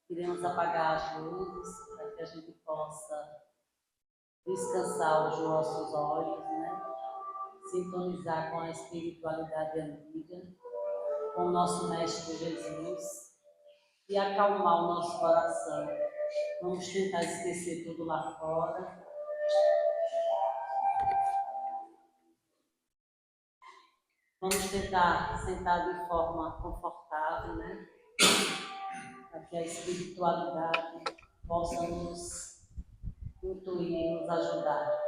Iremos apagar as luzes para que a gente possa descansar os nossos olhos, né? Sintonizar com a espiritualidade antiga, com o nosso Mestre Jesus e acalmar o nosso coração. Vamos tentar esquecer tudo lá fora. Vamos tentar sentar de forma confortável, né? Para que a espiritualidade possa nos intuir e nos ajudar.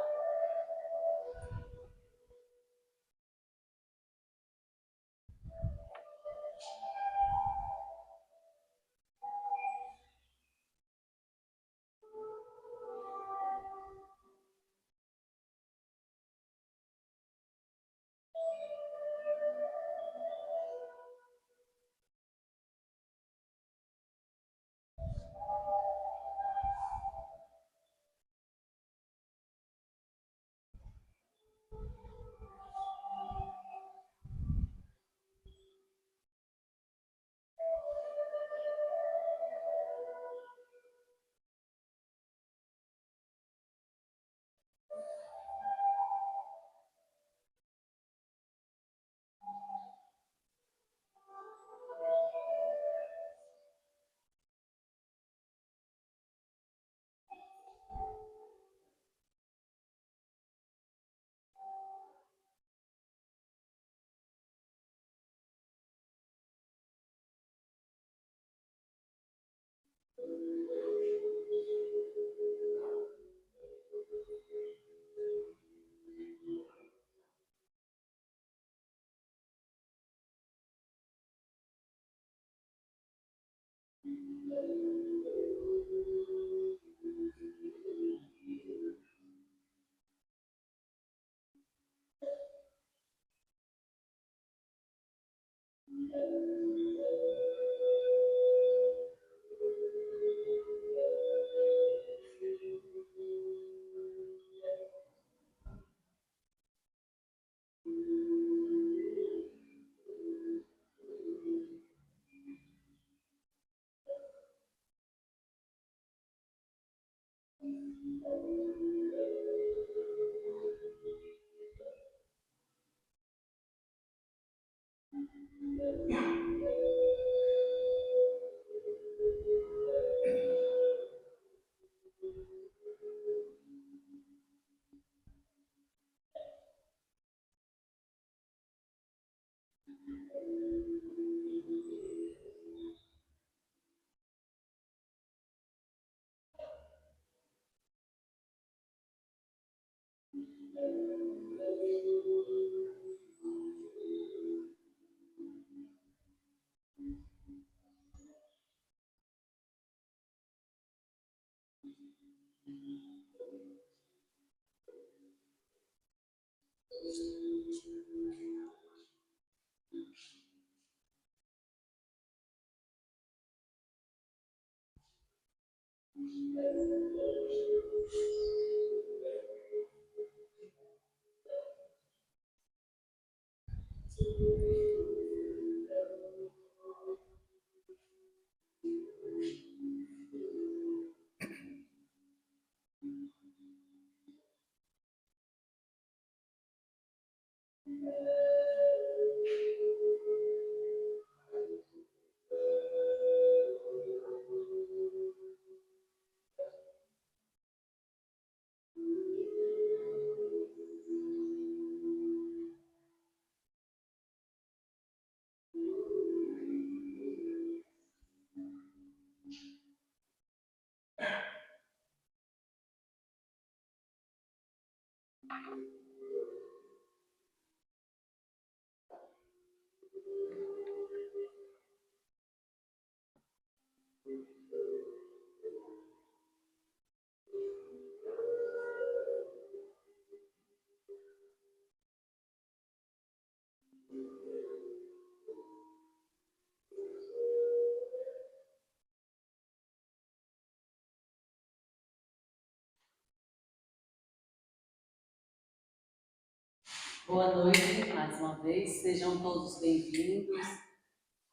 Boa noite, mais uma vez. Sejam todos bem-vindos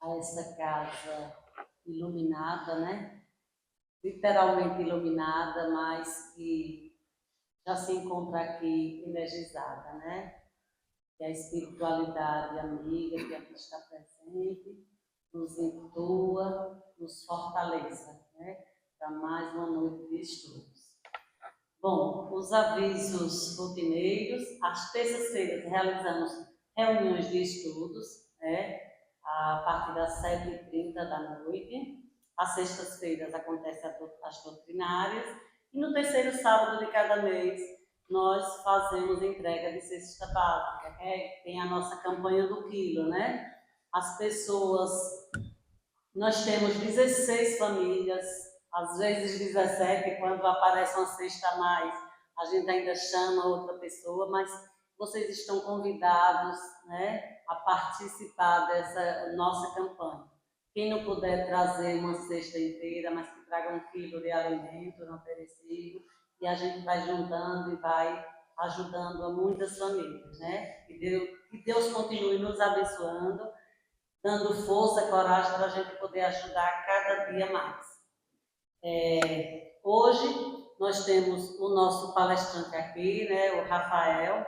a essa casa iluminada, né? literalmente iluminada, mas que já se encontra aqui energizada, né? Que a espiritualidade amiga que aqui está presente nos intua, nos fortaleça, né? Para mais uma noite de estudos. Bom, os avisos rotineiros, às terças-feiras realizamos reuniões de estudos, né? A partir das 7h30 da noite. Às sextas-feiras acontecem as doutrinárias. E no terceiro sábado de cada mês, nós fazemos entrega de cesta básica, tem a nossa campanha do quilo, né? As pessoas, nós temos 16 famílias, às vezes 17, quando aparece uma cesta a mais, a gente ainda chama outra pessoa, mas vocês estão convidados, né, a participar dessa nossa campanha. Quem não puder trazer uma cesta inteira, mas que traga 1 quilo de alimento não perecível, e a gente vai juntando e vai ajudando a muitas famílias, né? Que Deus continue nos abençoando, dando força, coragem para a gente poder ajudar cada dia mais. Hoje nós temos o nosso palestrante aqui, né, o Rafael,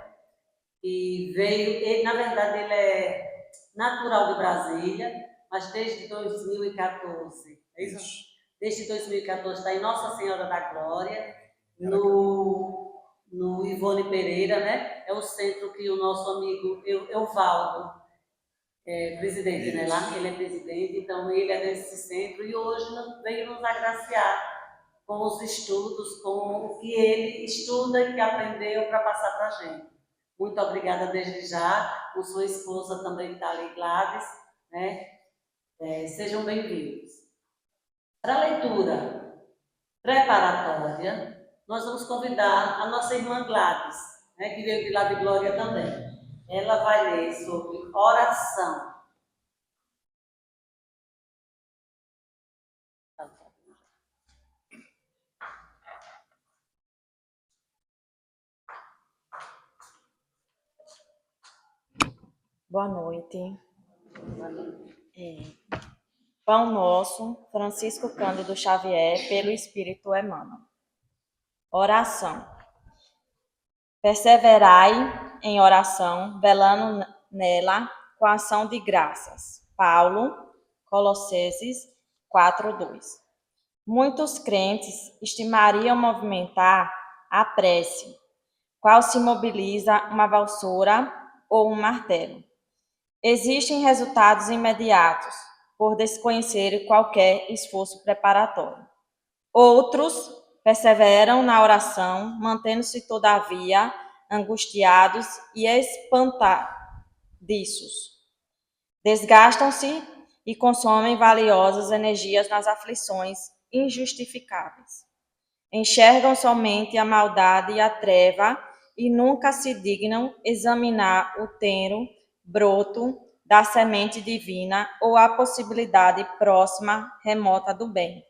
que veio, ele, na verdade ele é natural de Brasília, mas desde 2014, é isso? Desde 2014 está em Nossa Senhora da Glória, no Ivone Pereira, né? É o centro que o nosso amigo Euvaldo é presidente, né? Lá ele é presidente, então ele é desse centro e hoje veio nos agraciar com os estudos, com o que ele estuda e que aprendeu para passar para a gente. Muito obrigada desde já, com sua esposa também está ali, Gladys, né? Sejam bem-vindos. Para a leitura preparatória, nós vamos convidar a nossa irmã Gladys, né, que veio de lá de Glória também. Ela vai ler sobre oração. Boa noite. Pão Nosso, Francisco Cândido Xavier, pelo Espírito Emmanuel. Oração. Perseverai em oração, velando nela com ação de graças. Paulo, Colossenses 4:2. Muitos crentes estimariam movimentar a prece, qual se mobiliza uma vassoura ou um martelo. Existem resultados imediatos, por desconhecer qualquer esforço preparatório. Outros perseveram na oração, mantendo-se, todavia, angustiados e espantadiços. Desgastam-se e consomem valiosas energias nas aflições injustificáveis. Enxergam somente a maldade e a treva e nunca se dignam examinar o tenro broto da semente divina ou a possibilidade próxima, remota do bem.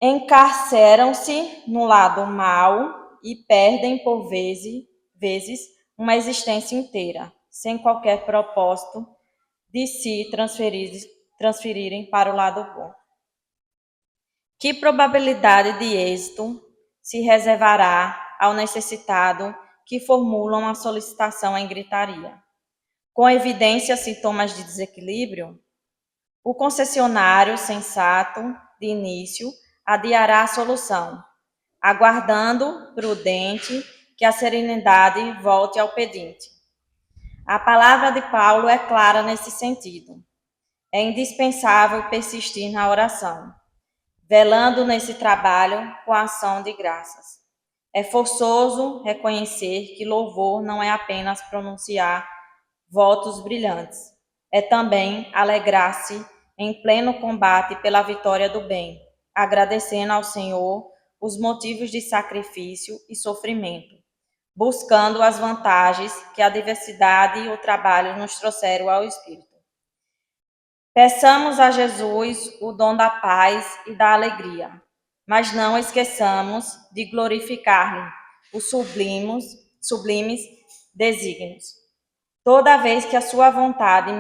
Encarceram-se no lado mau e perdem por vezes uma existência inteira, sem qualquer propósito de se transferirem para o lado bom. Que probabilidade de êxito se reservará ao necessitado que formula uma solicitação em gritaria? Com evidência sintomas de desequilíbrio, o concessionário sensato, de início, adiará a solução, aguardando, prudente, que a serenidade volte ao pedinte. A palavra de Paulo é clara nesse sentido. É indispensável persistir na oração, velando nesse trabalho com a ação de graças. É forçoso reconhecer que louvor não é apenas pronunciar votos brilhantes, é também alegrar-se em pleno combate pela vitória do bem, agradecendo ao Senhor os motivos de sacrifício e sofrimento, buscando as vantagens que a diversidade e o trabalho nos trouxeram ao Espírito. Peçamos a Jesus o dom da paz e da alegria, mas não esqueçamos de glorificar-lhe os sublimes desígnios. toda vez que a sua vontade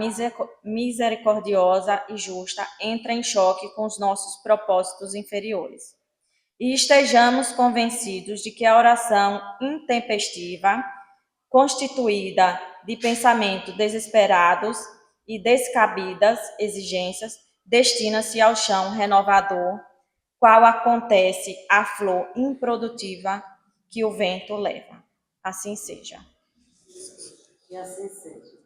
misericordiosa e justa entra em choque com os nossos propósitos inferiores. E estejamos convencidos de que a oração intempestiva, constituída de pensamentos desesperados e descabidas exigências, destina-se ao chão renovador, qual acontece à flor improdutiva que o vento leva. Assim seja. Que assim seja.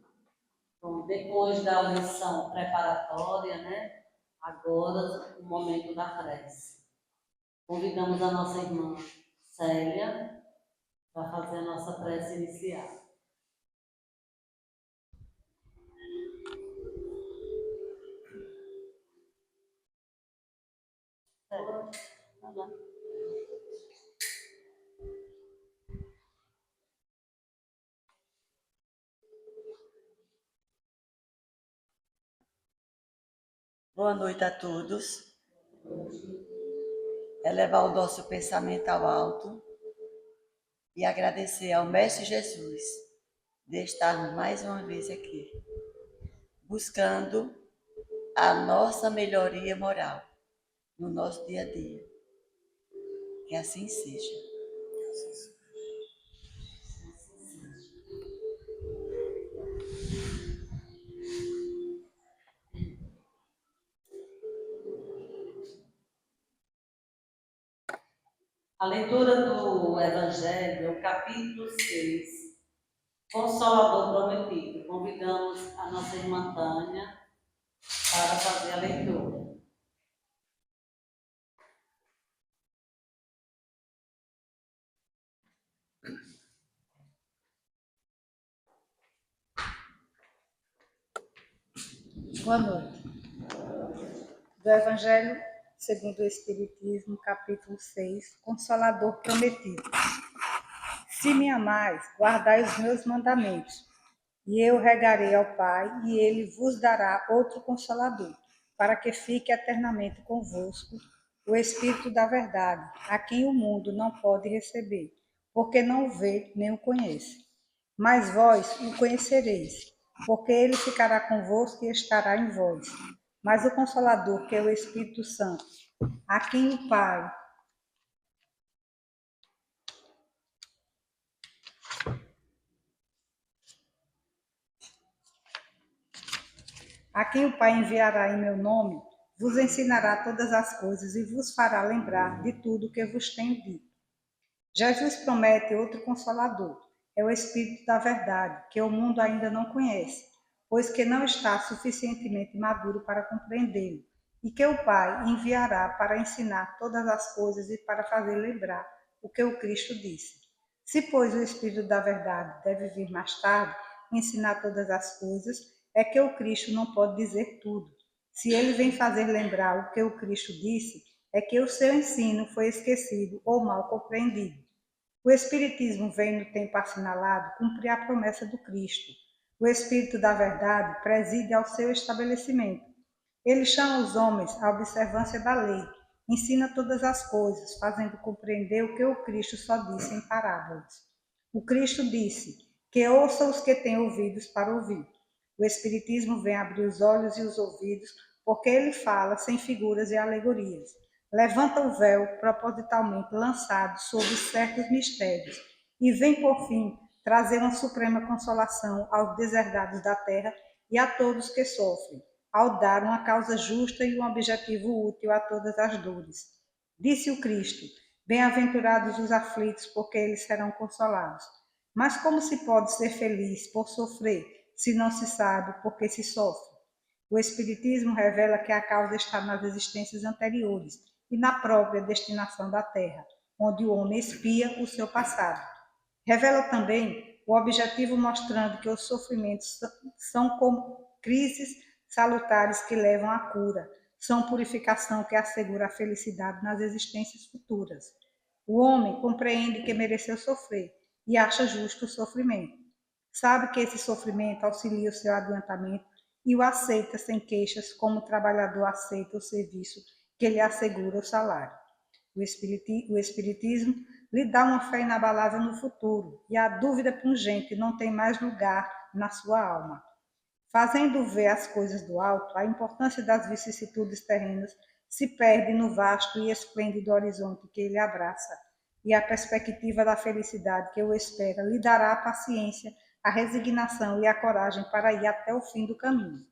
Bom, depois da lição preparatória, né? Agora o momento da prece. Convidamos a nossa irmã Célia para fazer a nossa prece inicial. Boa noite a todos. Elevar o nosso pensamento ao alto e agradecer ao Mestre Jesus de estarmos mais uma vez aqui, buscando a nossa melhoria moral no nosso dia a dia. Que assim seja. A leitura do Evangelho é o capítulo 6, Consolador Prometido. Convidamos a nossa irmã Tânia para fazer a leitura. Boa noite. Do Evangelho segundo o Espiritismo, capítulo 6, Consolador Prometido. Se me amais, guardai os meus mandamentos, e eu regarei ao Pai, e ele vos dará outro Consolador, para que fique eternamente convosco o Espírito da verdade, a quem o mundo não pode receber, porque não o vê nem o conhece. Mas vós o conhecereis, porque ele ficará convosco e estará em vós. Mas o Consolador, que é o Espírito Santo, a quem o Pai enviará em meu nome, vos ensinará todas as coisas e vos fará lembrar de tudo o que vos tenho dito. Jesus promete outro Consolador, é o Espírito da verdade, que o mundo ainda não conhece, pois que não está suficientemente maduro para compreendê-lo, e que o Pai enviará para ensinar todas as coisas e para fazer lembrar o que o Cristo disse. Se, pois, o Espírito da verdade deve vir mais tarde, ensinar todas as coisas, é que o Cristo não pode dizer tudo. Se ele vem fazer lembrar o que o Cristo disse, é que o seu ensino foi esquecido ou mal compreendido. O Espiritismo vem no tempo assinalado cumprir a promessa do Cristo. O Espírito da verdade preside ao seu estabelecimento. Ele chama os homens à observância da lei, ensina todas as coisas, fazendo compreender o que o Cristo só disse em parábolas. O Cristo disse que ouçam os que têm ouvidos para ouvir. O Espiritismo vem abrir os olhos e os ouvidos, porque ele fala sem figuras e alegorias. Levanta o véu propositalmente lançado sobre certos mistérios e vem, por fim, trazer uma suprema consolação aos deserdados da terra e a todos que sofrem, ao dar uma causa justa e um objetivo útil a todas as dores. Disse o Cristo: bem-aventurados os aflitos, porque eles serão consolados. Mas como se pode ser feliz por sofrer, se não se sabe por que se sofre? O Espiritismo revela que a causa está nas existências anteriores e na própria destinação da Terra, onde o homem expia o seu passado. Revela também o objetivo, mostrando que os sofrimentos são como crises salutares que levam à cura, são purificação que assegura a felicidade nas existências futuras. O homem compreende que mereceu sofrer e acha justo o sofrimento. Sabe que esse sofrimento auxilia o seu adiantamento e o aceita sem queixas, como o trabalhador aceita o serviço que lhe assegura o salário. O Espiritismo lhe dá uma fé inabalável no futuro, e a dúvida pungente não tem mais lugar na sua alma. Fazendo ver as coisas do alto, a importância das vicissitudes terrenas se perde no vasto e esplêndido horizonte que ele abraça, e a perspectiva da felicidade que o espera lhe dará a paciência, a resignação e a coragem para ir até o fim do caminho.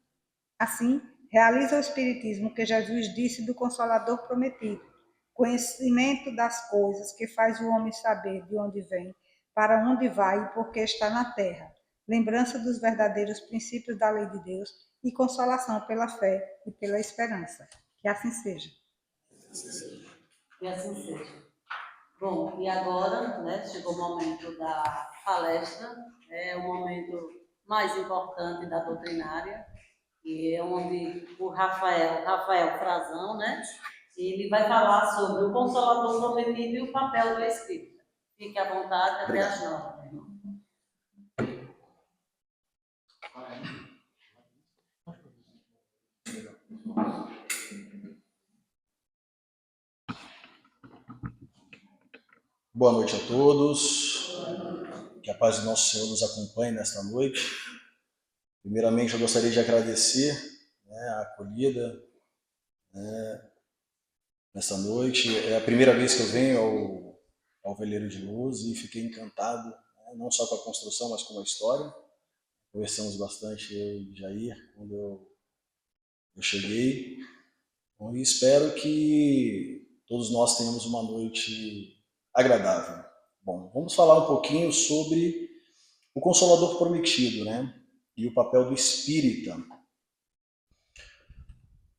Assim, realiza o Espiritismo que Jesus disse do Consolador prometido, conhecimento das coisas que faz o homem saber de onde vem, para onde vai e por que está na terra, lembrança dos verdadeiros princípios da lei de Deus e consolação pela fé e pela esperança. Que assim seja. Que assim seja. Bom, e agora, né, chegou o momento da palestra, é o momento mais importante da doutrinária, que é onde o Rafael Frazão, né, ele vai falar sobre o Consolador prometido e o papel do Espírito. Fique à vontade, até às 9. Boa noite a todos, que a paz do nosso Senhor nos acompanhe nesta noite. Primeiramente, eu gostaria de agradecer, a acolhida, nesta noite. É a primeira vez que eu venho ao Veleiro de Luz e fiquei encantado, não só com a construção, mas com a história. Conversamos bastante, eu e Jair, quando eu cheguei. Bom, e espero que todos nós tenhamos uma noite agradável. Bom, vamos falar um pouquinho sobre o Consolador prometido, e o papel do espírita.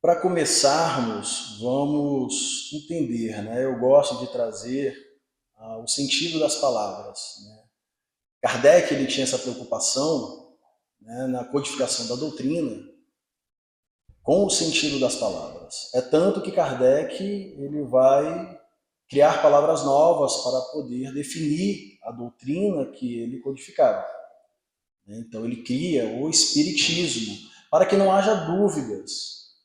Para começarmos, vamos entender, eu gosto de trazer o sentido das palavras. Kardec ele tinha essa preocupação na codificação da doutrina com o sentido das palavras. É tanto que Kardec ele vai criar palavras novas para poder definir a doutrina que ele codificava. Então ele cria o Espiritismo, para que não haja dúvidas,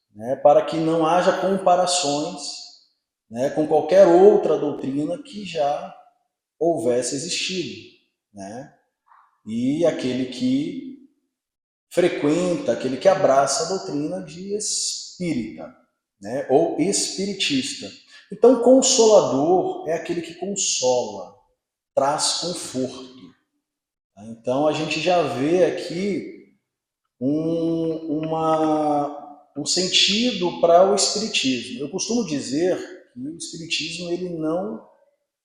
para que não haja comparações com qualquer outra doutrina que já houvesse existido. E aquele que frequenta, aquele que abraça a doutrina de espírita, ou espiritista. Então, consolador é aquele que consola, traz conforto. Então, a gente já vê aqui um sentido para o espiritismo. Eu costumo dizer que o espiritismo ele não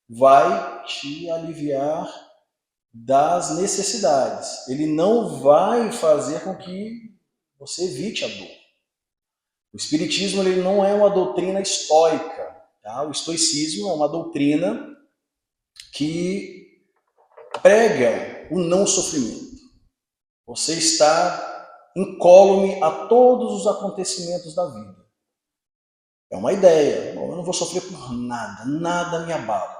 vai te aliviar das necessidades. Ele não vai fazer com que você evite a dor. O espiritismo ele não é uma doutrina estoica. O estoicismo é uma doutrina que prega o não sofrimento. Você está incólume a todos os acontecimentos da vida. É uma ideia. Bom, eu não vou sofrer por nada, nada me abala.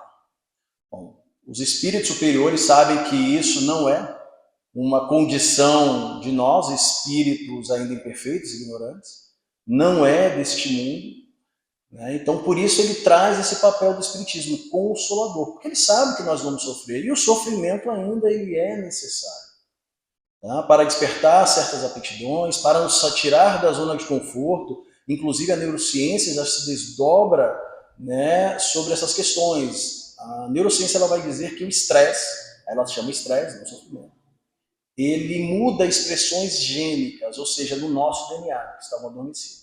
Bom, os espíritos superiores sabem que isso não é uma condição de nós, espíritos ainda imperfeitos, ignorantes. Não é deste mundo. Então, por isso ele traz esse papel do espiritismo consolador, porque ele sabe que nós vamos sofrer, e o sofrimento ainda ele é necessário, para despertar certas aptidões, para nos tirar da zona de conforto. Inclusive a neurociência já se desdobra sobre essas questões. A neurociência ela vai dizer que o estresse, ela se chama estresse, não sofrimento, ele muda expressões gênicas, ou seja, do nosso DNA, que estavam adormecidas.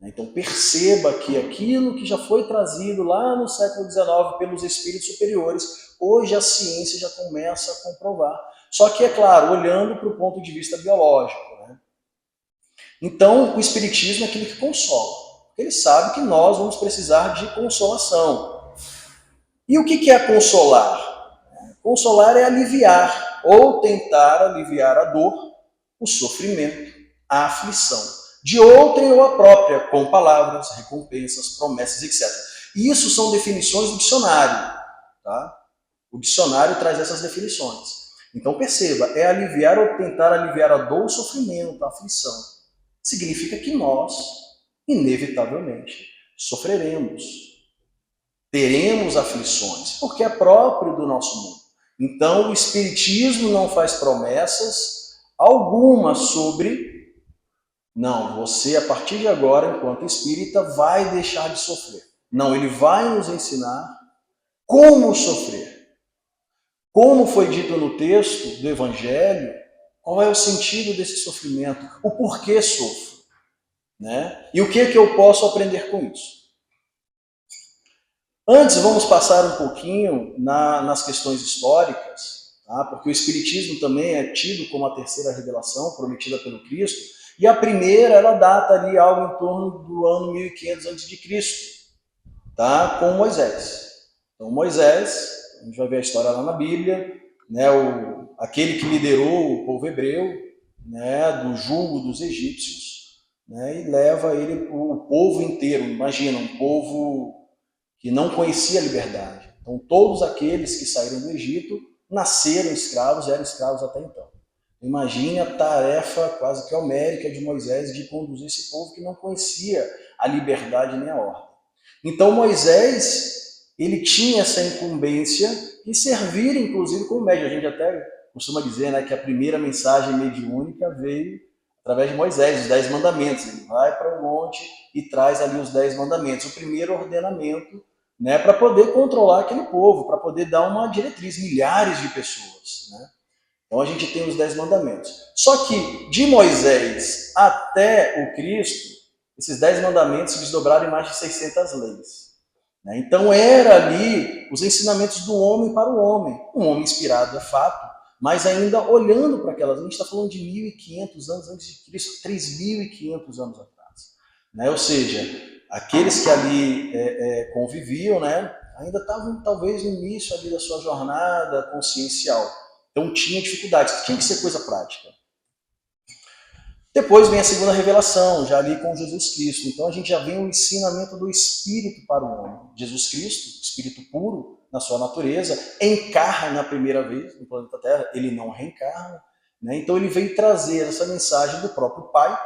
Então perceba que aquilo que já foi trazido lá no século XIX pelos espíritos superiores, hoje a ciência já começa a comprovar. Só que, é claro, olhando para o ponto de vista biológico. Então, o espiritismo é aquele que consola. Ele sabe que nós vamos precisar de consolação. E o que é consolar? Consolar é aliviar, ou tentar aliviar a dor, o sofrimento, a aflição. De outrem ou a própria, com palavras, recompensas, promessas, etc. E isso são definições do dicionário. O dicionário traz essas definições. Então perceba, é aliviar ou tentar aliviar a dor, o sofrimento, a aflição. Significa que nós, inevitavelmente, sofreremos. Teremos aflições, porque é próprio do nosso mundo. Então o espiritismo não faz promessas, alguma sobre, não, você a partir de agora, enquanto espírita, vai deixar de sofrer. Não, ele vai nos ensinar como sofrer. Como foi dito no texto do Evangelho, qual é o sentido desse sofrimento, o porquê sofro, né? E o que eu posso aprender com isso. Antes, vamos passar um pouquinho nas questões históricas, tá? Porque o Espiritismo também é tido como a terceira revelação prometida pelo Cristo, e a primeira, ela data ali algo em torno do ano 1500 a.C., tá? Com Moisés. Então, Moisés, a gente vai ver a história lá na Bíblia, né? Aquele que liderou o povo hebreu, né? Do jugo dos egípcios, né? E leva o povo inteiro, imagina, um povo que não conhecia a liberdade. Então, todos aqueles que saíram do Egito nasceram escravos, eram escravos até então. Imagine a tarefa quase que homérica de Moisés de conduzir esse povo que não conhecia a liberdade nem a ordem. Então, Moisés, ele tinha essa incumbência de servir, inclusive, como médium. A gente até costuma dizer, né, que a primeira mensagem mediúnica veio através de Moisés, os 10 mandamentos. Ele vai para o monte e traz ali os 10 mandamentos, o primeiro ordenamento, né, para poder controlar aquele povo, para poder dar uma diretriz, milhares de pessoas, né? Então a gente tem os 10 mandamentos. Só que de Moisés até o Cristo, esses 10 mandamentos se desdobraram em mais de 600 leis, né? Então era ali os ensinamentos do homem para o homem. Um homem inspirado, é fato, mas ainda olhando para aquelas, a gente está falando de 1.500 anos antes de Cristo, 3.500 anos atrás, né? Ou seja, aqueles que ali conviviam, né, ainda estavam talvez no início ali da sua jornada consciencial. Então tinha dificuldades, tinha que ser coisa prática. Depois vem a segunda revelação, já ali com Jesus Cristo. Então a gente já vem o ensinamento do Espírito para o homem. Jesus Cristo, Espírito puro na sua natureza, encarna a primeira vez no planeta Terra, ele não reencarna, né? Então ele veio trazer essa mensagem do próprio Pai.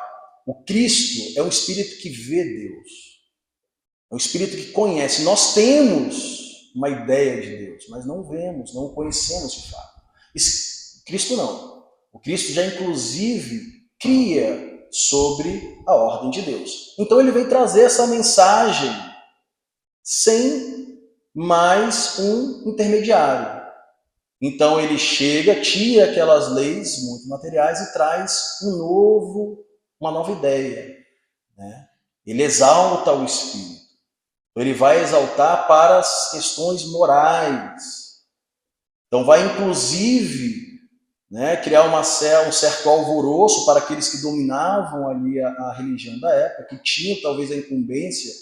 O Cristo é um Espírito que vê Deus, é um Espírito que conhece. Nós temos uma ideia de Deus, mas não vemos, não o conhecemos de fato. Cristo não. O Cristo já inclusive cria sobre a ordem de Deus. Então ele vem trazer essa mensagem sem mais um intermediário. Então ele chega, tira aquelas leis muito materiais e traz uma nova ideia, né? Ele exalta o Espírito. Ele vai exaltar para as questões morais. Então vai inclusive, né, criar um certo alvoroço para aqueles que dominavam ali a religião da época, que tinham talvez a incumbência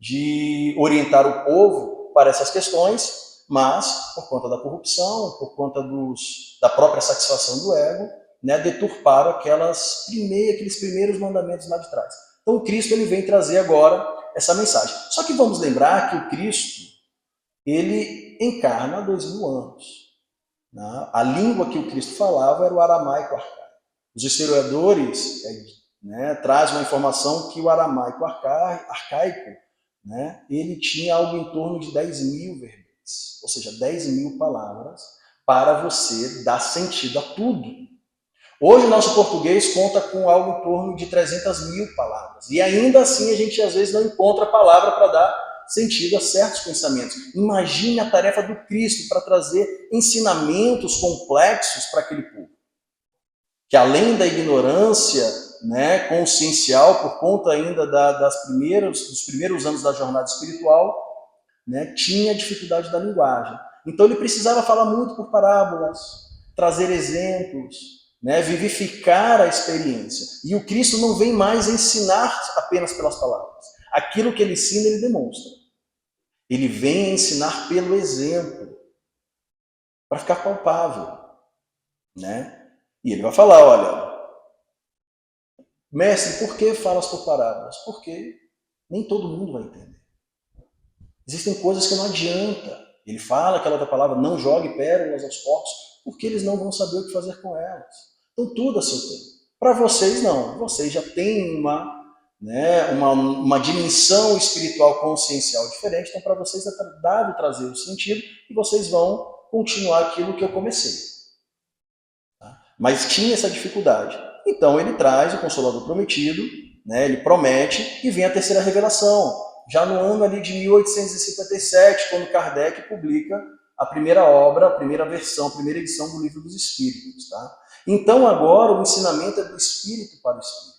de orientar o povo para essas questões, mas por conta da corrupção, por conta da própria satisfação do ego, né, deturparam aqueles primeiros mandamentos lá de trás. Então o Cristo ele vem trazer agora essa mensagem. Só que vamos lembrar que o Cristo ele encarna há 2000 anos. A língua que o Cristo falava era o aramaico arcaico. Os historiadores, né, trazem uma informação que o aramaico arcaico, né, ele tinha algo em torno de 10.000 verbetes, ou seja, 10.000 palavras para você dar sentido a tudo. Hoje o nosso português conta com algo em torno de 300.000 palavras, e ainda assim a gente às vezes não encontra a palavra para dar sentido a certos pensamentos. Imagine a tarefa do Cristo para trazer ensinamentos complexos para aquele povo, que além da ignorância, né, consciencial, por conta ainda dos primeiros anos da jornada espiritual, né, tinha dificuldade da linguagem. Então ele precisava falar muito por parábolas, trazer exemplos, né, vivificar a experiência. E o Cristo não vem mais ensinar apenas pelas palavras. Aquilo que ele ensina, ele demonstra. Ele vem ensinar pelo exemplo, para ficar palpável, né? E ele vai falar, olha, mestre, por que falas por parábolas? Porque nem todo mundo vai entender. Existem coisas que não adianta. Ele fala aquela outra palavra, não jogue pérolas aos porcos, porque eles não vão saber o que fazer com elas. Então tudo a seu tempo. Para vocês não, vocês já têm uma dimensão espiritual consciencial diferente, então para vocês é dado trazer o sentido e vocês vão continuar aquilo que eu comecei. Tá? mas tinha essa dificuldade. Então ele traz o Consolador prometido, né, ele promete, e vem a terceira revelação, já no ano ali de 1857, quando Kardec publica a primeira obra, a primeira versão, a primeira edição do Livro dos Espíritos. Tá? Então agora o ensinamento é do espírito para o espírito.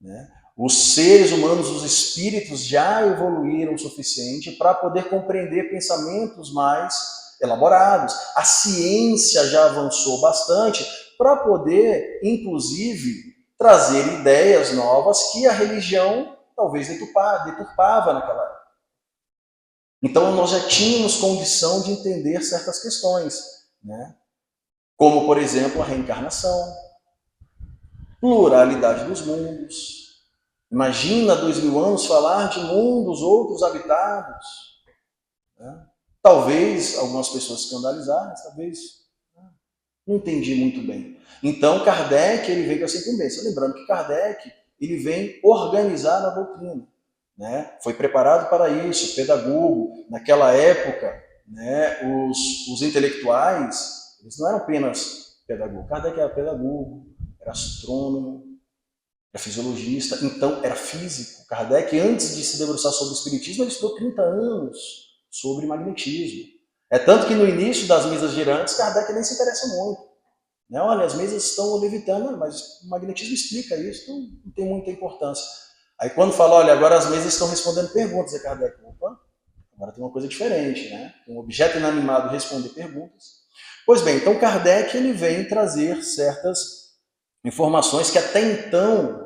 Né? Os seres humanos, os espíritos já evoluíram o suficiente para poder compreender pensamentos mais elaborados. A ciência já avançou bastante para poder, inclusive, trazer ideias novas que a religião talvez deturpava naquela época. Então nós já tínhamos condição de entender certas questões, né? Como, por exemplo, a reencarnação, pluralidade dos mundos. Imagina 2000 anos falar de mundos outros habitados. Né? Talvez algumas pessoas se escandalizaram, talvez não entendi muito bem. Então Kardec ele veio com essa incumbência. Lembrando que Kardec ele vem organizar a doutrina. Né? Foi preparado para isso, pedagogo. Naquela época, né, os intelectuais eles não eram apenas pedagogos. Kardec era pedagogo, era astrônomo, era fisiologista, então era físico. Kardec, antes de se debruçar sobre o espiritismo, ele estudou 30 anos sobre magnetismo. É tanto que no início das mesas girantes, Kardec nem se interessa muito. Né? Olha, as mesas estão levitando, mas o magnetismo explica isso, então não tem muita importância. Aí quando fala, olha, agora as mesas estão respondendo perguntas, é Kardec, opa, agora tem uma coisa diferente, né? Um objeto inanimado responder perguntas. Pois bem, então Kardec ele vem trazer certas informações que até então,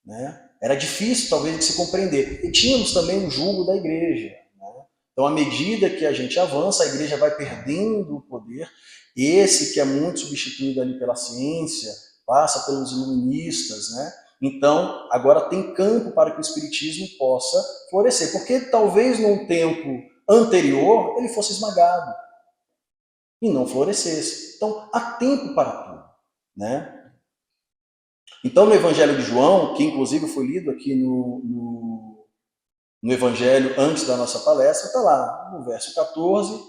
né, era difícil talvez de se compreender. E tínhamos também o jugo da igreja. Né? Então, à medida que a gente avança, a igreja vai perdendo o poder. Esse que é muito substituído ali pela ciência, passa pelos iluministas, né? Então, agora tem campo para que o espiritismo possa florescer. Porque talvez num tempo anterior ele fosse esmagado e não florescesse. Então, há tempo para tudo, né? Então, no Evangelho de João, que inclusive foi lido aqui no Evangelho antes da nossa palestra, está lá no verso 14,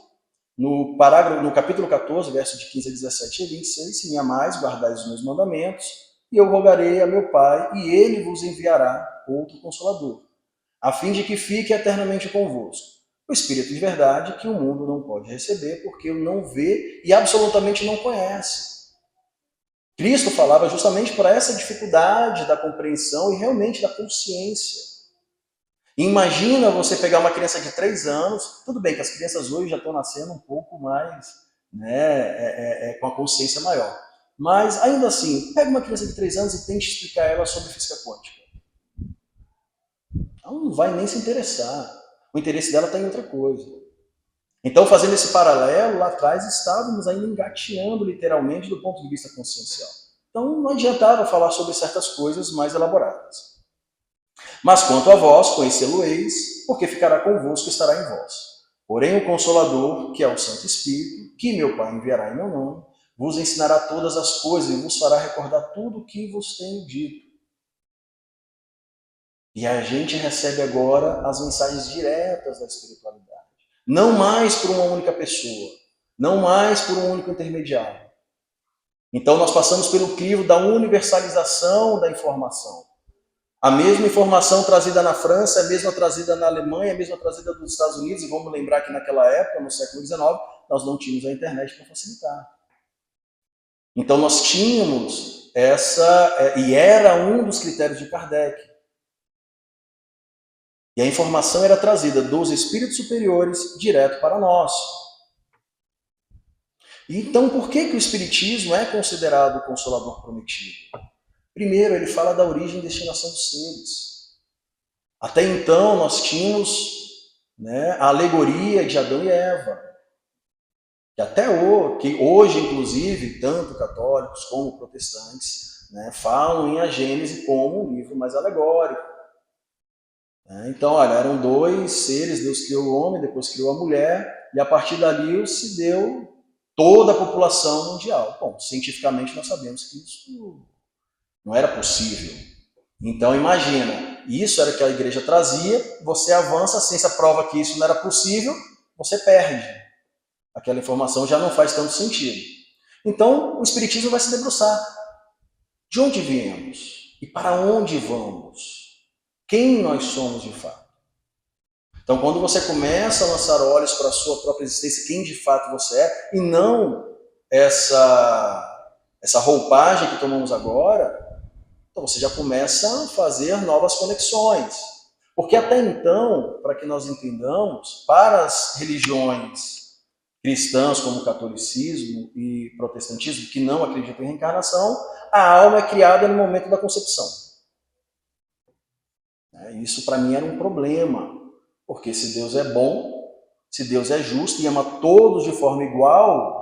no capítulo 14, verso de 15 a 17 e 26, se me amais, guardais os meus mandamentos, e eu rogarei a meu Pai, e ele vos enviará outro Consolador, a fim de que fique eternamente convosco. O Espírito de verdade que o mundo não pode receber, porque o não vê e absolutamente não conhece. Cristo falava justamente por essa dificuldade da compreensão e realmente da consciência. Imagina você pegar uma criança de 3 anos, tudo bem que as crianças hoje já estão nascendo um pouco mais, né, com a consciência maior. Mas, ainda assim, pega uma criança de 3 anos e tente explicar a ela sobre física quântica. Ela não vai nem se interessar. O interesse dela está em outra coisa. Então, fazendo esse paralelo, lá atrás estávamos ainda engateando literalmente do ponto de vista consciencial. Então, não adiantava falar sobre certas coisas mais elaboradas. Mas quanto a vós, conhecê-lo-eis, porque ficará convosco e estará em vós. Porém, o Consolador, que é o Santo Espírito, que meu Pai enviará em meu nome, vos ensinará todas as coisas e vos fará recordar tudo o que vos tenho dito. E a gente recebe agora as mensagens diretas da espiritualidade. Não mais por uma única pessoa, não mais por um único intermediário. Então nós passamos pelo crivo da universalização da informação. A mesma informação trazida na França, a mesma trazida na Alemanha, a mesma trazida dos Estados Unidos, e vamos lembrar que naquela época, no século XIX, nós não tínhamos a internet para facilitar. Então nós tínhamos e era um dos critérios de Kardec. E a informação era trazida dos espíritos superiores direto para nós. Então, por que o Espiritismo é considerado o Consolador prometido? Primeiro, ele fala da origem e destinação dos seres. Até então, nós tínhamos, né, a alegoria de Adão e Eva. Que hoje, inclusive, tanto católicos como protestantes, né, falam em A Gênese como um livro mais alegórico. Então, olha, eram 2 seres, Deus criou o homem, depois criou a mulher, e a partir dali se deu toda a população mundial. Bom, cientificamente nós sabemos que isso não era possível. Então, imagina, isso era o que a igreja trazia, você avança, a ciência prova que isso não era possível, você perde. Aquela informação já não faz tanto sentido. Então, o Espiritismo vai se debruçar. De onde viemos? E para onde vamos? Quem nós somos de fato? Então, quando você começa a lançar olhos para a sua própria existência, quem de fato você é, e não essa roupagem que tomamos agora, então você já começa a fazer novas conexões. Porque até então, para que nós entendamos, para as religiões cristãs, como o catolicismo e protestantismo, que não acreditam em reencarnação, a alma é criada no momento da concepção. Isso para mim era um problema, porque se Deus é bom, se Deus é justo e ama todos de forma igual,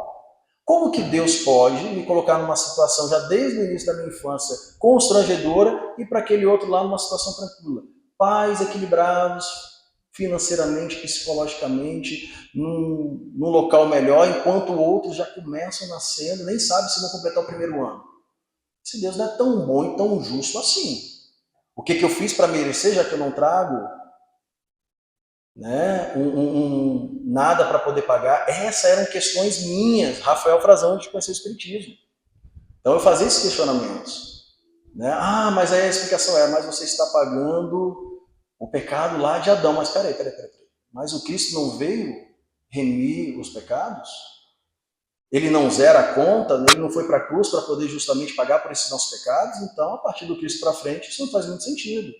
como que Deus pode me colocar numa situação, já desde o início da minha infância, constrangedora, e para aquele outro lá numa situação tranquila? Pais equilibrados, financeiramente, psicologicamente, num local melhor, enquanto outros já começam nascendo, nem sabem se vão completar o primeiro ano. Se Deus não é tão bom e tão justo assim, o que eu fiz para merecer, já que eu não trago nada para poder pagar? Essas eram questões minhas. Rafael Frazão, antes de conhecer o Espiritismo. Então eu fazia esses questionamentos. Mas aí a explicação é, mas você está pagando o pecado lá de Adão. Mas peraí. Mas o Cristo não veio remir os pecados? Ele não zera a conta, ele não foi para a cruz para poder justamente pagar por esses nossos pecados? Então, a partir do Cristo para frente, isso não faz muito sentido.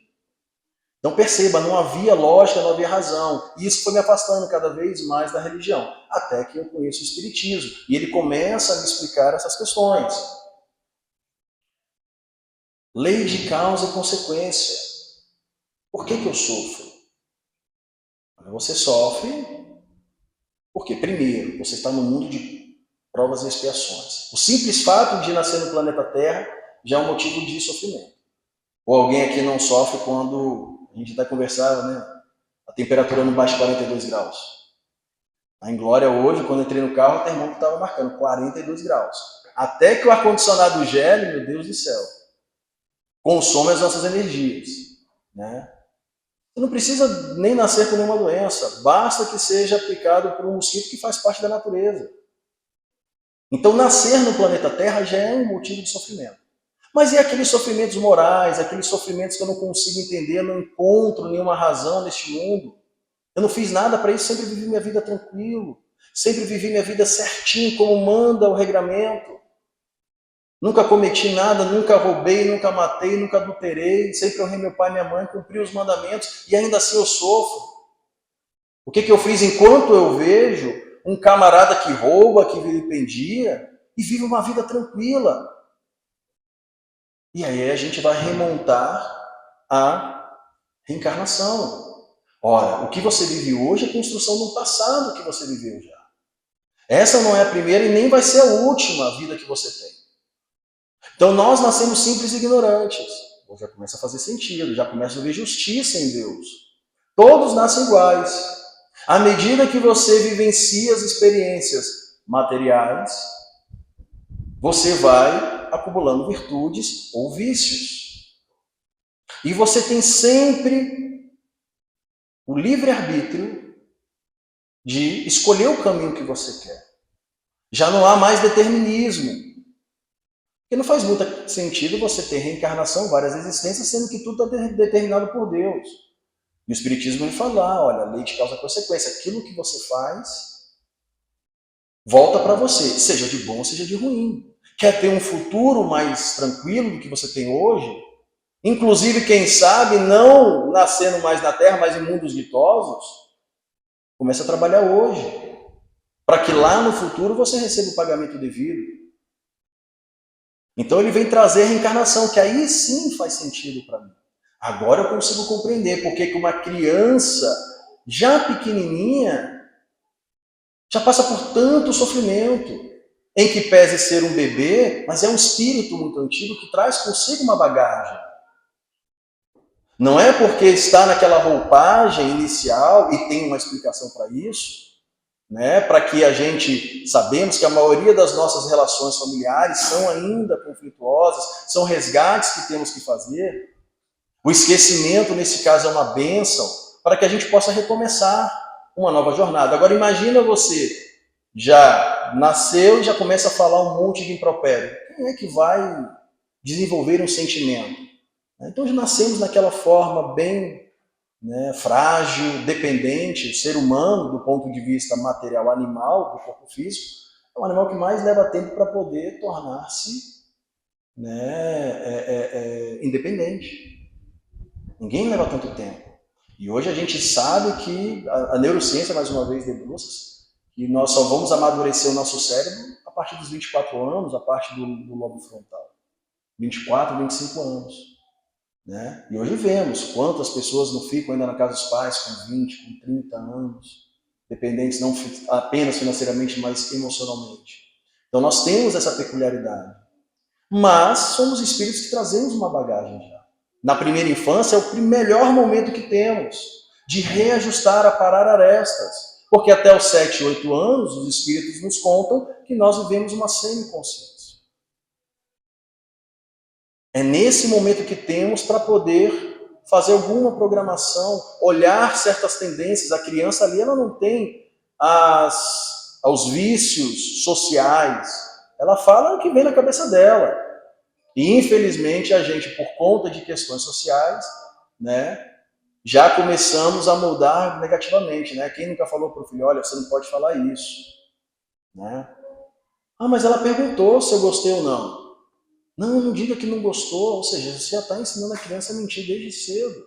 Então perceba, não havia lógica, não havia razão. E isso foi me afastando cada vez mais da religião, até que eu conheço o Espiritismo. E ele começa a me explicar essas questões. Lei de causa e consequência. Por que eu sofro? Você sofre porque, primeiro, você está no mundo de provas e expiações. O simples fato de nascer no planeta Terra já é um motivo de sofrimento. Ou alguém aqui não sofre quando a gente está conversando, a temperatura não baixa 42 graus. Em Glória hoje, quando eu entrei no carro, o termômetro estava marcando 42 graus. Até que o ar-condicionado gele, meu Deus do céu, consome as nossas energias. Você não precisa nem nascer com nenhuma doença, basta que seja aplicado por um mosquito que faz parte da natureza. Então, nascer no planeta Terra já é um motivo de sofrimento. Mas e aqueles sofrimentos morais, aqueles sofrimentos que eu não consigo entender, não encontro nenhuma razão neste mundo? Eu não fiz nada para isso, sempre vivi minha vida tranquilo, sempre vivi minha vida certinho, como manda o regramento. Nunca cometi nada, nunca roubei, nunca matei, nunca adulterei, sempre honrei meu pai e minha mãe, cumpri os mandamentos e ainda assim eu sofro. O que eu fiz enquanto eu vejo um camarada que rouba, que vilipendia e vive uma vida tranquila? E aí a gente vai remontar a reencarnação. Ora, o que você vive hoje é construção do passado que você viveu já. Essa não é a primeira e nem vai ser a última vida que você tem. Então nós nascemos simples e ignorantes. Já começa a fazer sentido, já começa a ver justiça em Deus. Todos nascem iguais. À medida que você vivencia as experiências materiais, você vai acumulando virtudes ou vícios. E você tem sempre o livre-arbítrio de escolher o caminho que você quer. Já não há mais determinismo. Porque não faz muito sentido você ter reencarnação, várias existências, sendo que tudo está determinado por Deus. E o Espiritismo vai falar, olha, lei de causa e consequência. Aquilo que você faz volta para você, seja de bom, seja de ruim. Quer ter um futuro mais tranquilo do que você tem hoje? Inclusive, quem sabe, não nascendo mais na Terra, mas em mundos ditosos? Comece a trabalhar hoje, para que lá no futuro você receba o pagamento devido. Então ele vem trazer a reencarnação, que aí sim faz sentido para mim. Agora eu consigo compreender porque que uma criança, já pequenininha, já passa por tanto sofrimento, em que pese ser um bebê, mas é um espírito muito antigo que traz consigo uma bagagem. Não é porque está naquela roupagem inicial, e tem uma explicação para isso, para que a gente, sabemos que a maioria das nossas relações familiares são ainda conflituosas, são resgates que temos que fazer. O esquecimento, nesse caso, é uma bênção, para que a gente possa recomeçar uma nova jornada. Agora imagina você, já nasceu e já começa a falar um monte de impropério. Quem é que vai desenvolver um sentimento? Então já nascemos naquela forma bem, né, frágil, dependente. O ser humano, do ponto de vista material animal, do corpo físico, é um animal que mais leva tempo para poder tornar-se, né, independente. Ninguém leva tanto tempo. E hoje a gente sabe que a neurociência, mais uma vez, debruça que nós só vamos amadurecer o nosso cérebro a partir dos 24 anos, a partir do lobo frontal. 24, 25 anos. Né? E hoje vemos quantas pessoas não ficam ainda na casa dos pais com 20, com 30 anos, dependentes não apenas financeiramente, mas emocionalmente. Então nós temos essa peculiaridade. Mas somos espíritos que trazemos uma bagagem já. Na primeira infância é o melhor momento que temos de reajustar, aparar arestas. Porque até os 7, 8 anos, os espíritos nos contam que nós vivemos uma semiconsciência. É nesse momento que temos para poder fazer alguma programação, olhar certas tendências. A criança ali ela não tem os vícios sociais. Ela fala o que vem na cabeça dela. E, infelizmente, a gente, por conta de questões sociais, né, já começamos a moldar negativamente. Né? Quem nunca falou para o filho, olha, você não pode falar isso. Né? Ah, mas ela perguntou se eu gostei ou não. Não, não diga que não gostou. Ou seja, você já está ensinando a criança a mentir desde cedo.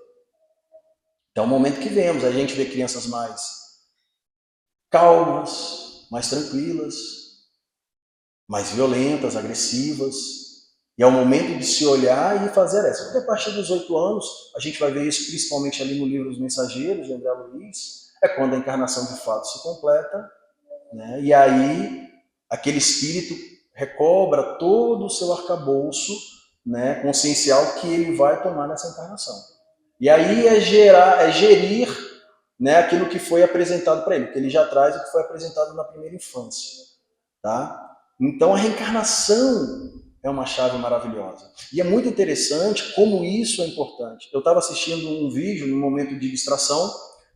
Então, é o momento que vemos, a gente vê crianças mais calmas, mais tranquilas, mais violentas, agressivas. E é o momento de se olhar e fazer essa. Porque a partir dos 8 anos, a gente vai ver isso principalmente ali no livro Os Mensageiros, de André Luiz, é quando a encarnação de fato se completa, né? E aí aquele espírito recobra todo o seu arcabouço, né, consciencial que ele vai tomar nessa encarnação. E aí é gerir, né, aquilo que foi apresentado para ele, que ele já traz o que foi apresentado na primeira infância. Tá? Então a reencarnação é uma chave maravilhosa. E é muito interessante como isso é importante. Eu estava assistindo um vídeo, num momento de distração,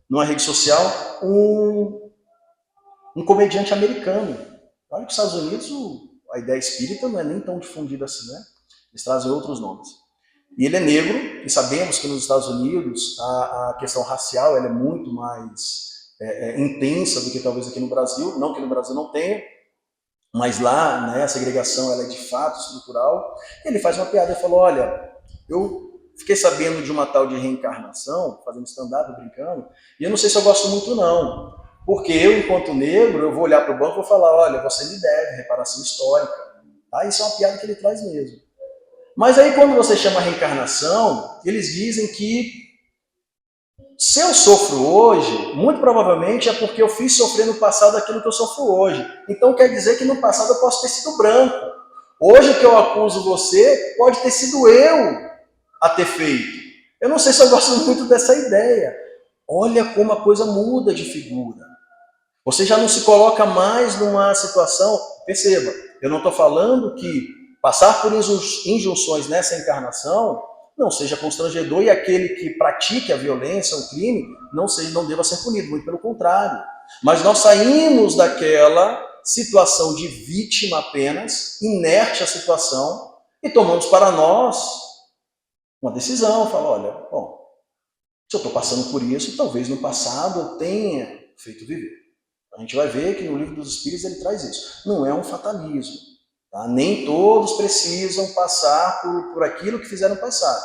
numa rede social, um comediante americano. Olha que nos Estados Unidos a ideia espírita não é nem tão difundida assim, né? Eles trazem outros nomes. E ele é negro, e sabemos que nos Estados Unidos a questão racial ela é muito mais intensa do que talvez aqui no Brasil. Não que no Brasil não tenha, mas lá, né, a segregação ela é de fato estrutural. Ele faz uma piada e falou, olha, eu fiquei sabendo de uma tal de reencarnação, fazendo stand-up, brincando, e eu não sei se eu gosto muito não. Porque eu, enquanto negro, eu vou olhar para o banco e vou falar, olha, você me deve reparação histórica. Tá? Isso é uma piada que ele traz mesmo. Mas aí quando você chama reencarnação, eles dizem que se eu sofro hoje, muito provavelmente é porque eu fiz sofrer no passado aquilo que eu sofro hoje. Então quer dizer que no passado eu posso ter sido branco. Hoje que eu acuso você, pode ter sido eu a ter feito. Eu não sei se eu gosto muito dessa ideia. Olha como a coisa muda de figura. Você já não se coloca mais numa situação... Perceba, eu não estou falando que passar por injunções nessa encarnação não seja constrangedor e aquele que pratique a violência, o crime, não deva ser punido, muito pelo contrário. Mas nós saímos daquela situação de vítima apenas, inerte à situação, e tomamos para nós uma decisão, fala, olha, bom, se eu estou passando por isso, talvez no passado eu tenha feito viver. A gente vai ver que no Livro dos Espíritos ele traz isso. Não é um fatalismo. Tá? Nem todos precisam passar por aquilo que fizeram passar.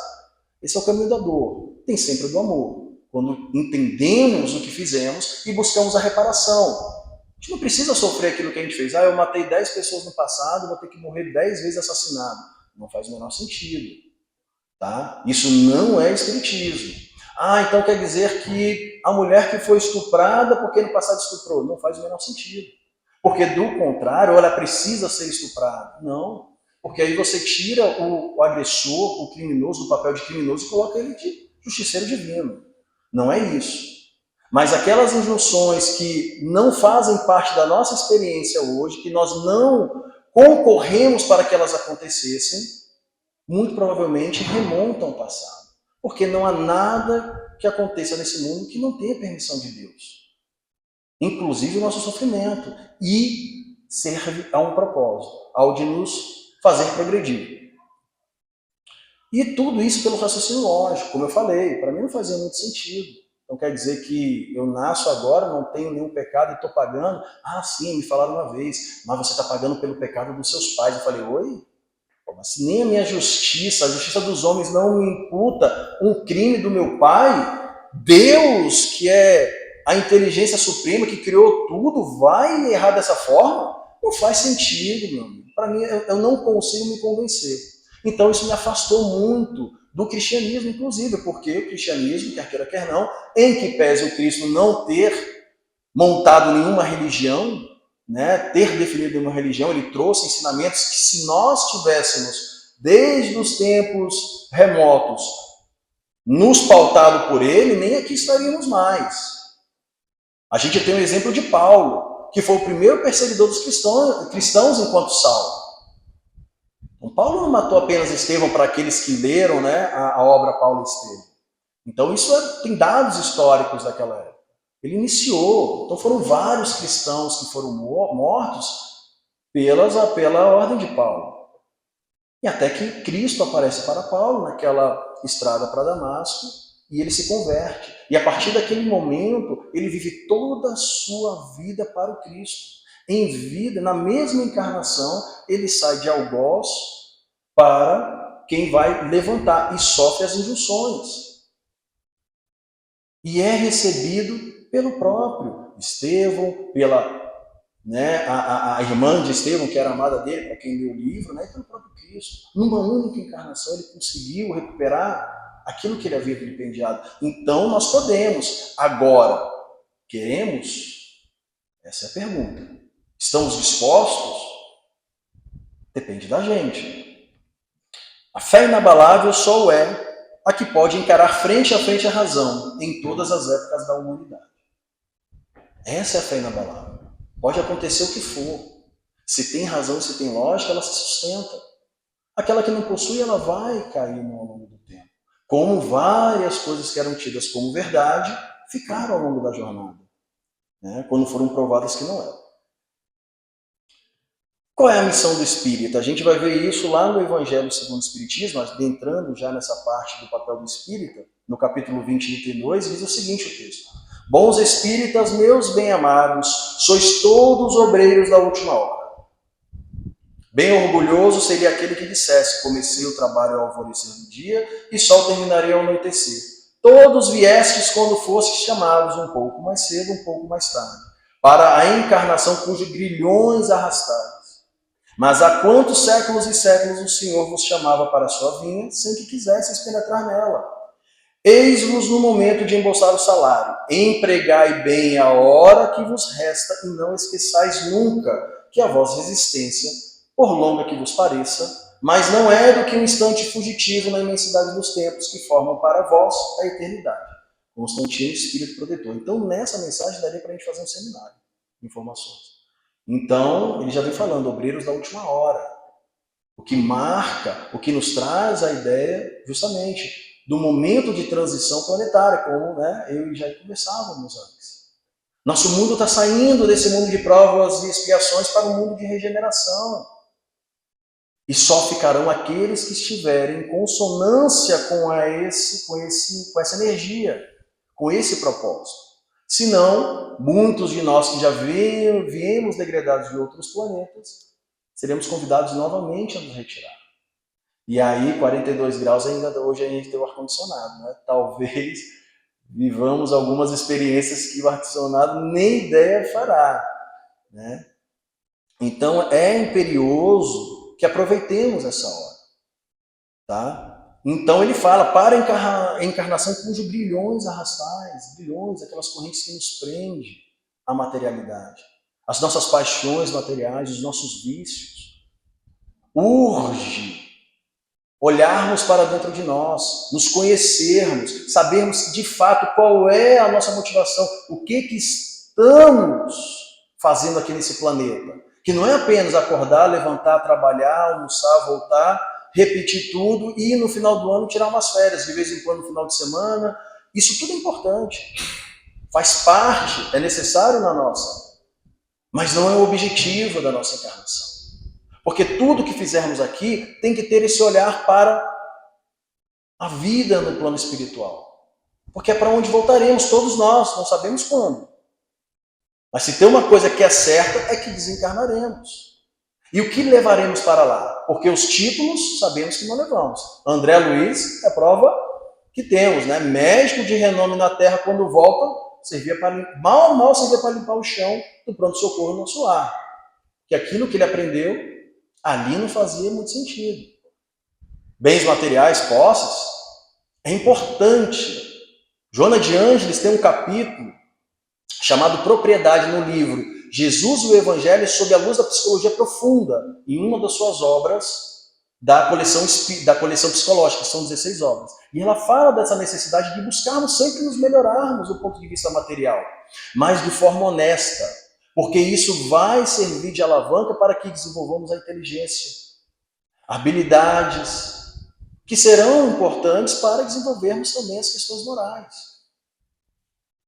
Esse é o caminho da dor. Tem sempre o do amor. Quando entendemos o que fizemos e buscamos a reparação. A gente não precisa sofrer aquilo que a gente fez. Ah, eu matei 10 pessoas no passado, vou ter que morrer 10 vezes assassinado. Não faz o menor sentido. Tá? Isso não é espiritismo. Ah, então quer dizer que a mulher que foi estuprada porque no passado estuprou. Não faz o menor sentido. Porque, do contrário, ela precisa ser estuprada. Não. Porque aí você tira o agressor, o criminoso, do papel de criminoso e coloca ele de justiceiro divino. Não é isso. Mas aquelas injunções que não fazem parte da nossa experiência hoje, que nós não concorremos para que elas acontecessem, muito provavelmente remontam ao passado. Porque não há nada que aconteça nesse mundo que não tenha permissão de Deus. Inclusive o nosso sofrimento. E serve a um propósito, ao de nos fazer progredir. E tudo isso pelo raciocínio lógico, como eu falei, para mim não fazia muito sentido. Então quer dizer que eu nasço agora, não tenho nenhum pecado e estou pagando? Ah, sim, me falaram uma vez, mas você está pagando pelo pecado dos seus pais. Eu falei, oi? Mas nem a minha justiça, a justiça dos homens não me imputa um crime do meu pai? Deus, que é a inteligência suprema, que criou tudo, vai errar dessa forma? Não faz sentido, meu amigo. Para mim, eu não consigo me convencer. Então isso me afastou muito do cristianismo, inclusive, porque o cristianismo, quer queira, quer não, em que pese o Cristo não ter montado nenhuma religião, né, ter definido uma religião, ele trouxe ensinamentos que, se nós tivéssemos, desde os tempos remotos, nos pautado por ele, nem aqui estaríamos mais. A gente tem o exemplo de Paulo, que foi o primeiro perseguidor dos cristãos enquanto Saulo. Então, Paulo não matou apenas Estevão para aqueles que leram, né, a obra Paulo e Estevão. Então isso tem dados históricos daquela época. Ele iniciou, então foram vários cristãos que foram mortos pela ordem de Paulo. E até que Cristo aparece para Paulo naquela estrada para Damasco e ele se converte. E a partir daquele momento, ele vive toda a sua vida para o Cristo. Em vida, na mesma encarnação, ele sai de algoz para quem vai levantar e sofre as injunções. E é recebido pelo próprio Estevão, pela a irmã de Estevão, que era amada dele, para quem leu o livro, e pelo próprio Cristo. Numa única encarnação, ele conseguiu recuperar aquilo que ele havia vilipendiado. Então, nós podemos. Agora, queremos? Essa é a pergunta. Estamos dispostos? Depende da gente. A fé inabalável só o é a que pode encarar frente a frente a razão em todas as épocas da humanidade. Essa é a fé inabalável. Pode acontecer o que for. Se tem razão, se tem lógica, ela se sustenta. Aquela que não possui, ela vai cair ao longo do tempo. Como várias coisas que eram tidas como verdade, ficaram ao longo da jornada, quando foram provadas que não eram. Qual é a missão do espírita? A gente vai ver isso lá no Evangelho segundo o Espiritismo, entrando já nessa parte do papel do espírita, no capítulo 20, 32, diz o seguinte o texto. Bons espíritas, meus bem-amados, sois todos obreiros da última hora. Bem orgulhoso seria aquele que dissesse, comecei o trabalho ao alvorecer do dia e só o terminarei ao anoitecer. Todos viestes quando fostes chamados um pouco mais cedo, um pouco mais tarde, para a encarnação cujos grilhões arrastais. Mas há quantos séculos e séculos o Senhor vos chamava para a sua vinha, sem que quisesseis penetrar nela. Eis-vos no momento de embolsar o salário. Empregai bem a hora que vos resta e não esqueçais nunca que a vossa existência, por longa que vos pareça, mas não é do que um instante fugitivo na imensidade dos tempos que formam para vós a eternidade. Constantino, Espírito Protetor. Então, nessa mensagem daria para a gente fazer um seminário de informações. Então, ele já vem falando, obreiros da última hora. O que marca, o que nos traz a ideia, justamente, do momento de transição planetária, como eu e Jair conversávamos antes. Nosso mundo está saindo desse mundo de provas e expiações para um mundo de regeneração. E só ficarão aqueles que estiverem em consonância com essa energia, com esse propósito. Senão, muitos de nós que já viemos degradados de outros planetas, seremos convidados novamente a nos retirar. E aí, 42 graus, ainda hoje a gente tem o ar-condicionado. Talvez vivamos algumas experiências que o ar-condicionado nem ideia fará. Então, é imperioso que aproveitemos essa hora. Tá? Então ele fala, para a encarnação cujos grilhões arrastais, grilhões, aquelas correntes que nos prendem à materialidade, as nossas paixões materiais, os nossos vícios. Urge olharmos para dentro de nós, nos conhecermos, sabermos de fato qual é a nossa motivação, o que estamos fazendo aqui nesse planeta. Que não é apenas acordar, levantar, trabalhar, almoçar, voltar, repetir tudo e no final do ano tirar umas férias, de vez em quando no final de semana. Isso tudo é importante. Faz parte, é necessário na nossa Mas não é o objetivo da nossa encarnação. Porque tudo que fizermos aqui tem que ter esse olhar para a vida no plano espiritual. Porque é para onde voltaremos todos nós, não sabemos quando. Mas se tem uma coisa que é certa, é que desencarnaremos. E o que levaremos para lá? Porque os títulos sabemos que não levamos. André Luiz é a prova que temos, né? Médico de renome na Terra, quando volta, servia para mal servia para limpar o chão do pronto-socorro no nosso lar. Que aquilo que ele aprendeu ali não fazia muito sentido. Bens materiais, posses, é importante. Joana de Ângeles tem um capítulo chamado Propriedade no livro Jesus e o Evangelho sob a luz da psicologia profunda, em uma das suas obras da coleção psicológica, são 16 obras. E ela fala dessa necessidade de buscarmos sempre nos melhorarmos do ponto de vista material, mas de forma honesta, porque isso vai servir de alavanca para que desenvolvamos a inteligência, habilidades, que serão importantes para desenvolvermos também as questões morais.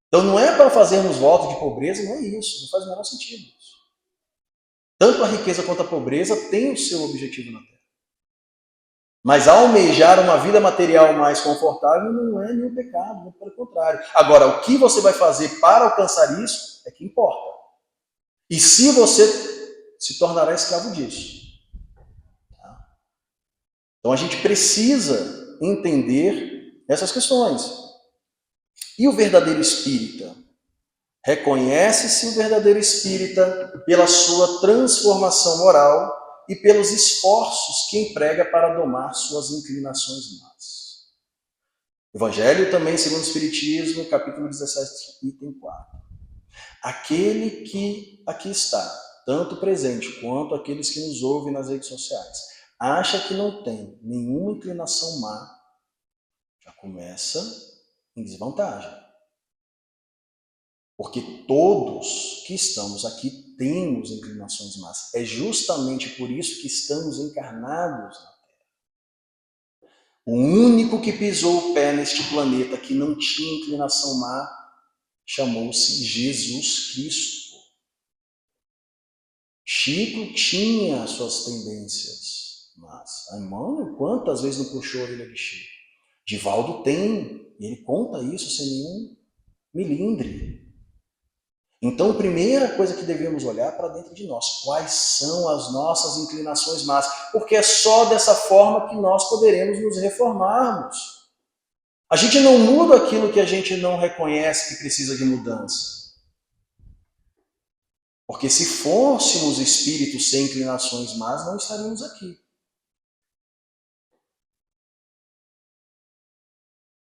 Então não é para fazermos voto de pobreza, não é isso, não faz o menor sentido isso. Tanto a riqueza quanto a pobreza têm o seu objetivo na Terra. Mas almejar uma vida material mais confortável não é nenhum pecado, muito pelo contrário. Agora, o que você vai fazer para alcançar isso é que importa. E se você se tornará escravo disso. Então a gente precisa entender essas questões. E o verdadeiro espírita? Reconhece-se o verdadeiro espírita pela sua transformação moral e pelos esforços que emprega para domar suas inclinações más. Evangelho também, segundo o Espiritismo, capítulo 17, item 4. Aquele que aqui está, tanto presente quanto aqueles que nos ouvem nas redes sociais, acha que não tem nenhuma inclinação má, já começa em desvantagem. Porque todos que estamos aqui temos inclinações más. É justamente por isso que estamos encarnados na Terra. O único que pisou o pé neste planeta que não tinha inclinação má chamou-se Jesus Cristo. Chico tinha suas tendências más. A Emmanuel, quantas vezes não puxou a orelha de Chico? Divaldo tem, e ele conta isso sem nenhum milindre. Então, a primeira coisa que devemos olhar para dentro de nós, quais são as nossas inclinações más, porque é só dessa forma que nós poderemos nos reformarmos. A gente não muda aquilo que a gente não reconhece que precisa de mudança. Porque se fôssemos espíritos sem inclinações más, não estaríamos aqui.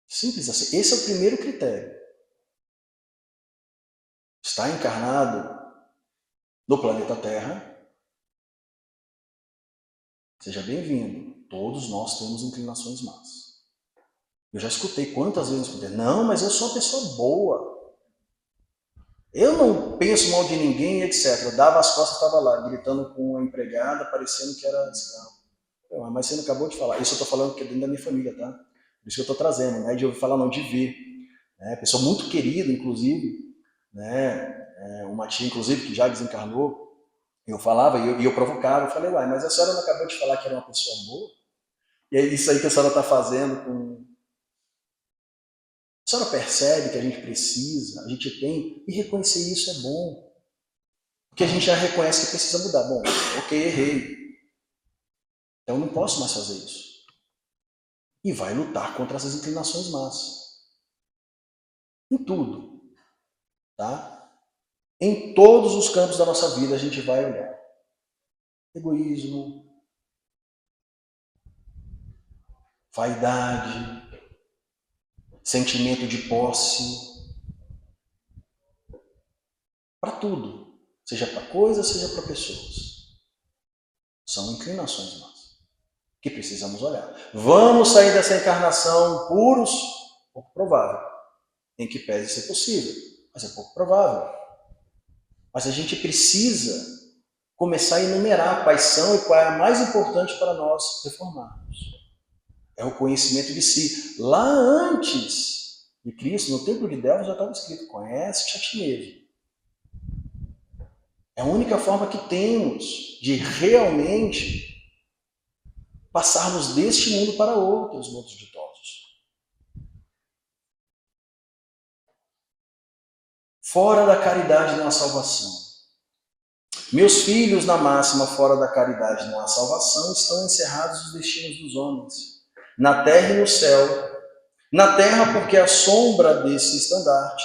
Simples assim. Esse é o primeiro critério. Está encarnado no planeta Terra? Seja bem-vindo. Todos nós temos inclinações más. Eu já escutei quantas vezes eu escutei, não, mas eu sou uma pessoa boa. Eu não penso mal de ninguém, etc. Eu dava as costas e estava lá, gritando com a empregada, parecendo que era escravo. Mas você não acabou de falar. Isso eu estou falando porque é dentro da minha família, tá? Por isso que eu estou trazendo, não é de ouvir falar, não, de ver. Pessoa muito querida, inclusive, né? Uma tia, inclusive, que já desencarnou, eu falava e eu provocava, eu falei, mas a senhora não acabou de falar que era uma pessoa boa? E é isso aí que a senhora está fazendo com... A senhora percebe que a gente precisa, a gente tem, e reconhecer isso é bom. Porque a gente já reconhece que precisa mudar. Bom, ok, errei. Então eu não posso mais fazer isso. E vai lutar contra essas inclinações más. Em tudo. Tá? Em todos os campos da nossa vida a gente vai olhar. Egoísmo, vaidade, sentimento de posse, para tudo, seja para coisas, seja para pessoas. São inclinações más que precisamos olhar. Vamos sair dessa encarnação puros? Pouco provável. Em que pese ser possível, mas é pouco provável. Mas a gente precisa começar a enumerar quais são e qual é a mais importante para nós reformarmos. É o conhecimento de si. Lá antes de Cristo, no Templo de Delfos, já estava escrito, conhece-te a ti mesmo. É a única forma que temos de realmente passarmos deste mundo para outros mundos ditosos. Fora da caridade não há salvação. Meus filhos, na máxima, fora da caridade não há salvação, estão encerrados os destinos dos homens, na terra e no céu. Na terra, porque à sombra desse estandarte,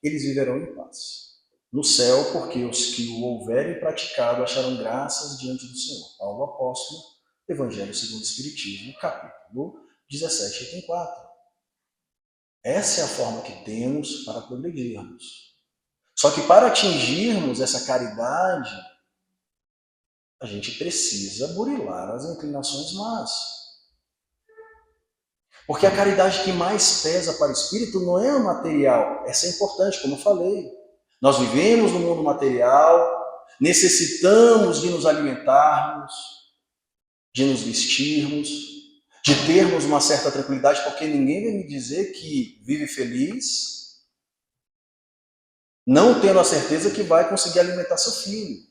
eles viverão em paz. No céu, porque os que o houverem praticado acharão graças diante do Senhor. Paulo Apóstolo, Evangelho segundo o Espiritismo, capítulo 17, item 4. Essa é a forma que temos para progredirmos. Só que para atingirmos essa caridade, a gente precisa burilar as inclinações más. Porque a caridade que mais pesa para o espírito não é o material. Essa é importante, como eu falei. Nós vivemos no mundo material, necessitamos de nos alimentarmos, de nos vestirmos, de termos uma certa tranquilidade, porque ninguém vai me dizer que vive feliz, não tendo a certeza que vai conseguir alimentar seu filho.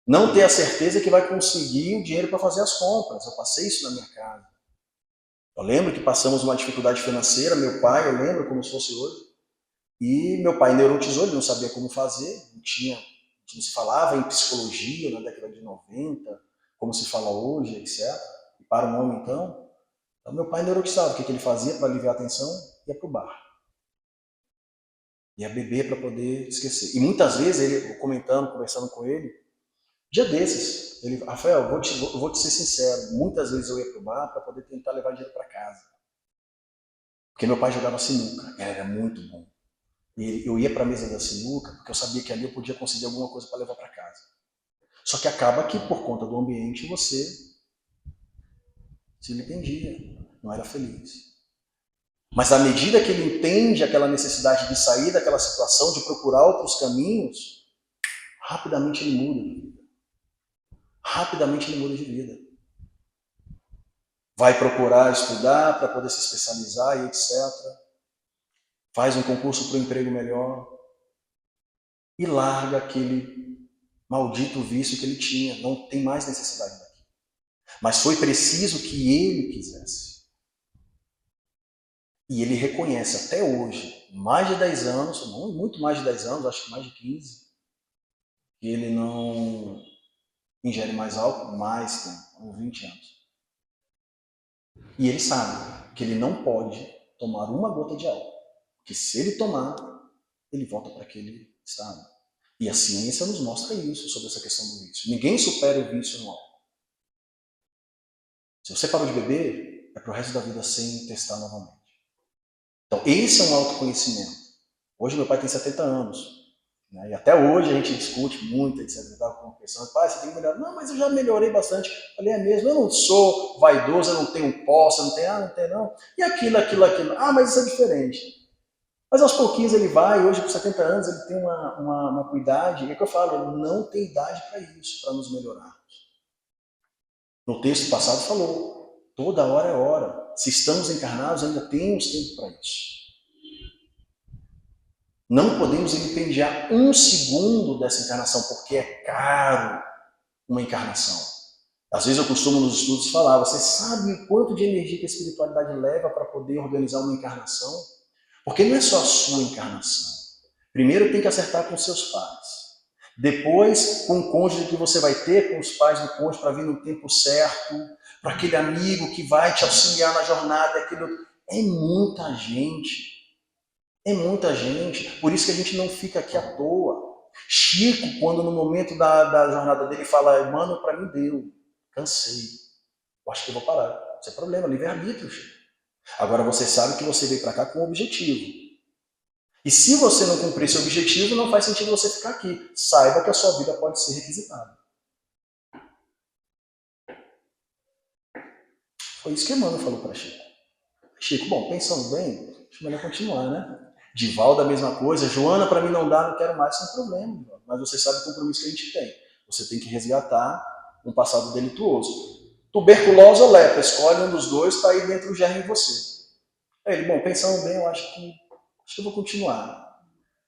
Não ter a certeza que vai conseguir o dinheiro para fazer as compras. Eu passei isso na minha casa. Eu lembro que passamos uma dificuldade financeira, meu pai, eu lembro como se fosse hoje, e meu pai neurotizou, ele não sabia como fazer, não se falava em psicologia na década de 90, como se fala hoje, etc. E para um homem, então meu pai neurotizava, o que ele fazia para aliviar a tensão? Ia para o bar. Ia beber para poder esquecer. E muitas vezes, ele comentando, conversando com ele, dia desses, ele, Rafael, eu vou te ser sincero, muitas vezes eu ia pro bar para poder tentar levar dinheiro para casa. Porque meu pai jogava sinuca, ele era muito bom. E eu ia para a mesa da sinuca porque eu sabia que ali eu podia conseguir alguma coisa para levar para casa. Só que acaba que, por conta do ambiente, você se entendia, não era feliz. Mas à medida que ele entende aquela necessidade de sair daquela situação, de procurar outros caminhos, rapidamente ele muda de vida. Rapidamente ele muda de vida. Vai procurar estudar para poder se especializar e etc. Faz um concurso para um emprego melhor e larga aquele maldito vício que ele tinha. Não tem mais necessidade daquilo. Mas foi preciso que ele quisesse. E ele reconhece até hoje, mais de 10 anos, muito mais de 10 anos, acho que mais de 15, que ele não ingere mais álcool, mais tempo, uns 20 anos. E ele sabe que ele não pode tomar uma gota de álcool. Porque se ele tomar, ele volta para aquele estado. E a ciência nos mostra isso, sobre essa questão do vício. Ninguém supera o vício no álcool. Se você parou de beber, é para o resto da vida sem testar novamente. Então, esse é um autoconhecimento. Hoje meu pai tem 70 anos. Né? E até hoje a gente discute muito, etc. Com uma pessoa, pai, você tem que melhorar. Não, mas eu já melhorei bastante. Eu falei, é mesmo, eu não sou vaidoso, eu não tenho posse, eu não tenho, não tenho não. E aquilo. Ah, mas isso é diferente. Mas aos pouquinhos ele vai, hoje com 70 anos ele tem uma cuidade, e é o que eu falo, ele não tem idade para isso, para nos melhorarmos. No texto passado falou, toda hora é hora. Se estamos encarnados, ainda temos tempo para isso. Não podemos empenhar um segundo dessa encarnação, porque é caro uma encarnação. Às vezes eu costumo nos estudos falar, você sabe o quanto de energia que a espiritualidade leva para poder organizar uma encarnação? Porque não é só a sua encarnação. Primeiro tem que acertar com seus pais. Depois com o cônjuge que você vai ter, com os pais do cônjuge para vir no tempo certo, para aquele amigo que vai te auxiliar na jornada, é muita gente. É muita gente. Por isso que a gente não fica aqui à toa. Chico, quando no momento da jornada dele fala, mano, para mim deu, cansei. Eu acho que eu vou parar. Não tem problema, livre-arbítrio, Chico. Agora você sabe que você veio para cá com um objetivo. E se você não cumprir esse objetivo, não faz sentido você ficar aqui. Saiba que a sua vida pode ser requisitada. Foi isso que Emmanuel falou para Chico. Chico, bom, pensando bem, acho melhor continuar, né? Divaldo a mesma coisa. Joana, para mim não dá, não quero mais, sem problema. Mas você sabe o compromisso que a gente tem. Você tem que resgatar um passado delituoso. Tuberculose ou lepra, escolhe um dos dois, está aí dentro do germe em você. Aí ele, bom, pensando bem, eu acho que eu vou continuar.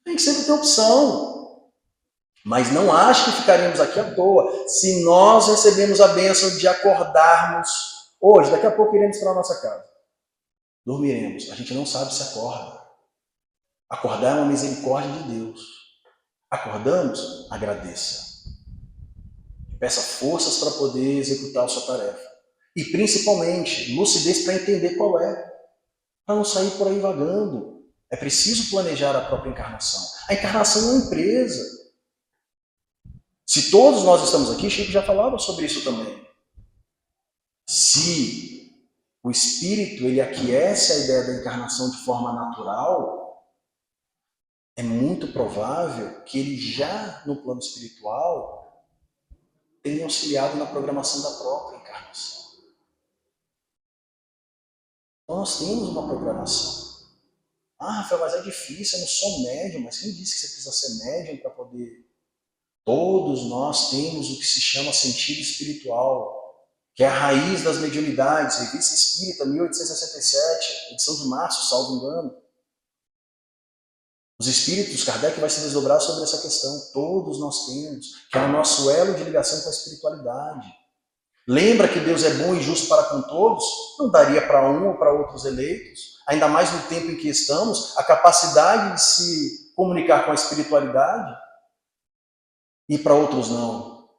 Tem que sempre ter opção. Mas não acho que ficaremos aqui à toa. Se nós recebemos a bênção de acordarmos hoje, daqui a pouco iremos para a nossa casa. Dormiremos. A gente não sabe se acorda. Acordar é uma misericórdia de Deus. Acordamos? Agradeça. Peça forças para poder executar a sua tarefa. E principalmente, lucidez para entender qual é. Para não sair por aí vagando. É preciso planejar a própria encarnação. A encarnação é uma empresa. Se todos nós estamos aqui, Chico já falava sobre isso também. Se o espírito ele aquece a ideia da encarnação de forma natural, é muito provável que ele já no plano espiritual tenha auxiliado na programação da própria encarnação. Então nós temos uma programação. Ah, Rafael, mas é difícil, eu não sou médium. Mas quem disse que você precisa ser médium para poder... Todos nós temos o que se chama sentido espiritual, que é a raiz das mediunidades, Revista Espírita, 1867, edição de março, salvo engano. Os espíritos, Kardec vai se desdobrar sobre essa questão. Todos nós temos, que é o nosso elo de ligação com a espiritualidade. Lembra que Deus é bom e justo para com todos? Não daria para um ou para outros eleitos, ainda mais no tempo em que estamos, a capacidade de se comunicar com a espiritualidade? E para outros não.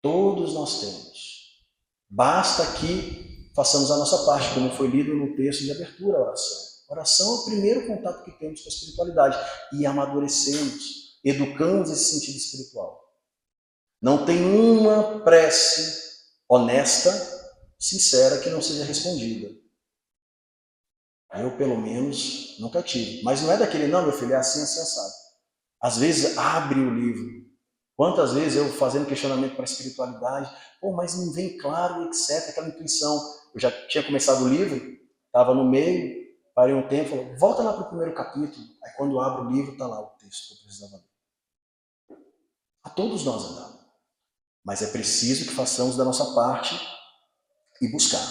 Todos nós temos. Basta que façamos a nossa parte, como foi lido no texto de abertura, a oração. A oração é o primeiro contato que temos com a espiritualidade. E amadurecemos, educamos esse sentido espiritual. Não tem uma prece honesta, sincera, que não seja respondida. Eu, pelo menos, nunca tive. Mas não é daquele, não, meu filho, é assim, assim, assado. Às vezes abre o livro. Quantas vezes eu fazendo questionamento para a espiritualidade, mas não vem claro, etc., aquela intuição. Eu já tinha começado o livro, estava no meio, parei um tempo, falei, volta lá para o primeiro capítulo. Aí quando eu abro o livro, está lá o texto que eu precisava ler. A todos nós andamos. Mas é preciso que façamos da nossa parte e buscar.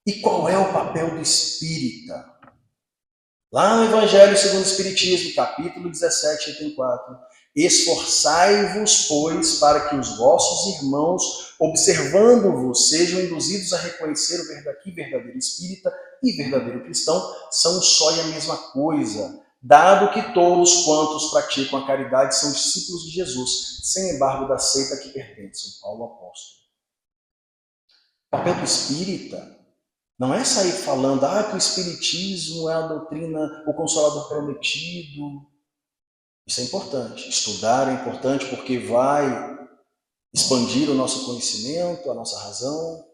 E qual é o papel do espírita? Lá no Evangelho segundo o Espiritismo, capítulo 17, item 4. Esforçai-vos, pois, para que os vossos irmãos, observando-vos, sejam induzidos a reconhecer o verdadeiro espírita e verdadeiro cristão, são um só e a mesma coisa, dado que todos quantos praticam a caridade são discípulos de Jesus, sem embargo da seita que pertencem. Paulo Apóstolo. O papel do espírita não é sair falando que o espiritismo é a doutrina, o consolador prometido. Isso é importante. Estudar é importante porque vai expandir o nosso conhecimento, a nossa razão.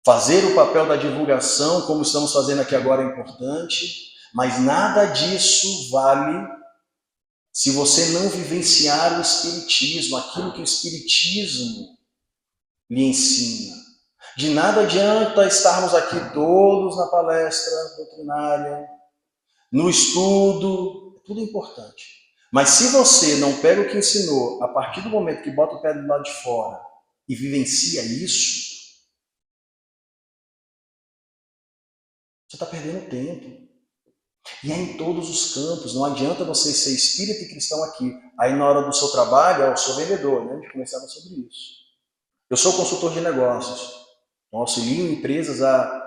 Fazer o papel da divulgação, como estamos fazendo aqui agora, é importante, mas nada disso vale se você não vivenciar o espiritismo, aquilo que o espiritismo lhe ensina. De nada adianta estarmos aqui todos na palestra doutrinária, no estudo, tudo é importante. Mas se você não pega o que ensinou, a partir do momento que bota o pé do lado de fora e vivencia isso, você está perdendo tempo. E é em todos os campos, não adianta você ser espírita e cristão aqui. Aí na hora do seu trabalho, eu sou vendedor, né? A gente conversava sobre isso. Eu sou consultor de negócios. Então, auxilio empresas a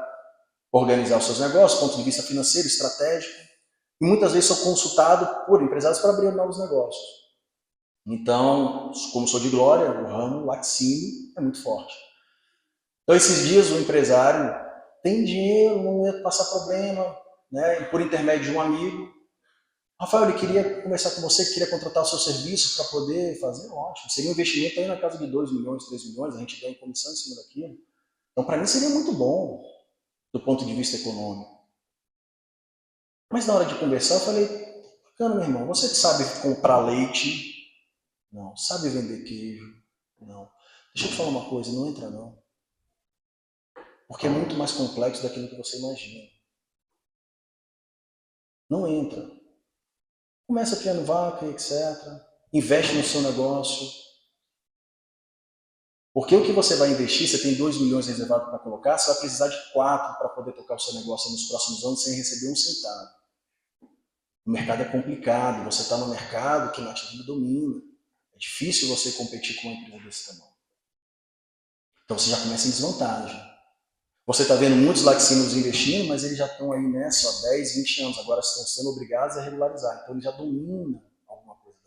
organizar os seus negócios, do ponto de vista financeiro, estratégico. E muitas vezes sou consultado por empresários para abrir novos negócios. Então, como sou de Glória, o ramo laticínio é muito forte. Então, esses dias o empresário tem dinheiro, não ia passar problema, né? E por intermédio de um amigo, Rafael, ele queria conversar com você, queria contratar os seus serviços para poder fazer, ótimo. Seria um investimento aí na casa de 2 milhões, 3 milhões, a gente ganha comissão em cima daquilo. Então, para mim seria muito bom, do ponto de vista econômico. Mas na hora de conversar, eu falei, bacana, meu irmão, você que sabe comprar leite? Não. Sabe vender queijo? Não. Deixa eu te falar uma coisa, não entra não. Porque é muito mais complexo daquilo que você imagina. Não entra. Começa criando vaca, etc. Investe no seu negócio. Porque o que você vai investir, você tem 2 milhões reservados para colocar, você vai precisar de 4 para poder tocar o seu negócio nos próximos anos sem receber um centavo. O mercado é complicado, você está no mercado que Nativida domina. É difícil você competir com uma empresa desse tamanho. Então você já começa em desvantagem. Você está vendo muitos laticínios investindo, mas eles já estão aí nessa há 10, 20 anos. Agora estão sendo obrigados a regularizar. Então eles já dominam alguma coisa.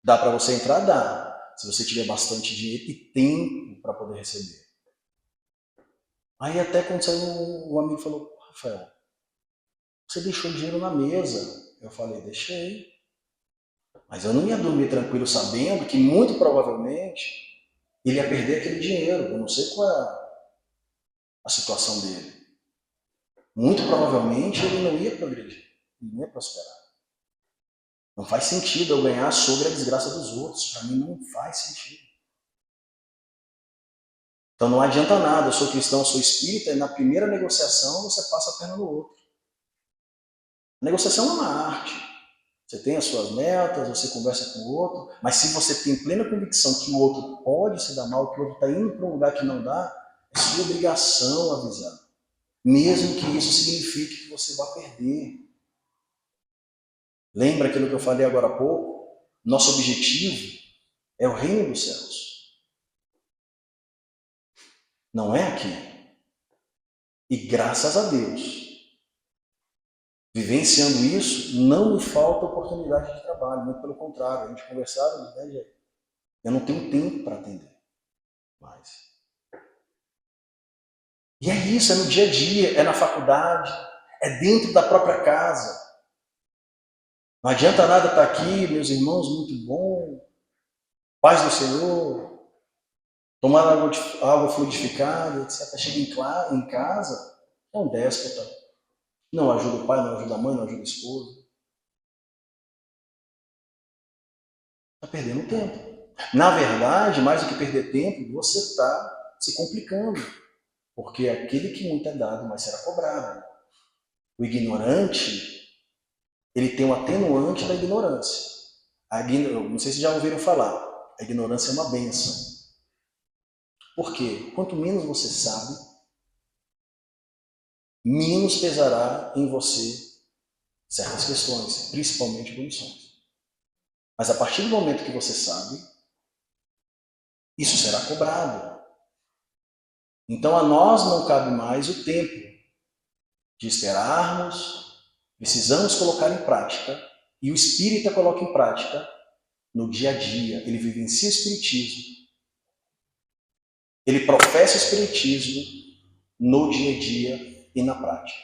Dá para você entrar? Dá. Se você tiver bastante dinheiro e tempo para poder receber. Aí até quando saiu, um amigo falou, Rafael, você deixou dinheiro na mesa. Eu falei, deixei. Mas eu não ia dormir tranquilo sabendo que muito provavelmente ele ia perder aquele dinheiro. Eu não sei qual é a situação dele. Muito provavelmente ele não ia progredir, ele não ia prosperar. Não faz sentido eu ganhar sobre a desgraça dos outros. Para mim não faz sentido. Então não adianta nada, eu sou cristão, eu sou espírita, e na primeira negociação você passa a perna no outro. A negociação é uma arte. Você tem as suas metas, você conversa com o outro, mas se você tem plena convicção que o outro pode se dar mal, que o outro está indo para um lugar que não dá, é sua obrigação avisar. Mesmo que isso signifique que você vá perder. Lembra aquilo que eu falei agora há pouco? Nosso objetivo é o reino dos céus. Não é aqui. E graças a Deus, vivenciando isso, não me falta oportunidade de trabalho. Muito pelo contrário, a gente conversava, né, eu não tenho tempo para atender mais. E é isso, é no dia a dia, é na faculdade, é dentro da própria casa. Não adianta nada estar aqui, meus irmãos, muito bom, paz do Senhor, tomar água fluidificada, etc. Chega em casa, é um déspota. Não ajuda o pai, não ajuda a mãe, não ajuda a esposa. Está perdendo tempo. Na verdade, mais do que perder tempo, você está se complicando. Porque aquele que muito é dado, mais será cobrado. O ignorante, ele tem um atenuante da ignorância. Não sei se já ouviram falar, a ignorância é uma bênção. Por quê? Quanto menos você sabe, menos pesará em você certas questões, principalmente punições. Mas a partir do momento que você sabe, isso será cobrado. Então a nós não cabe mais o tempo de esperarmos, precisamos colocar em prática, e o espírita coloca em prática no dia a dia. Ele vivencia o espiritismo, ele professa o espiritismo no dia a dia e na prática.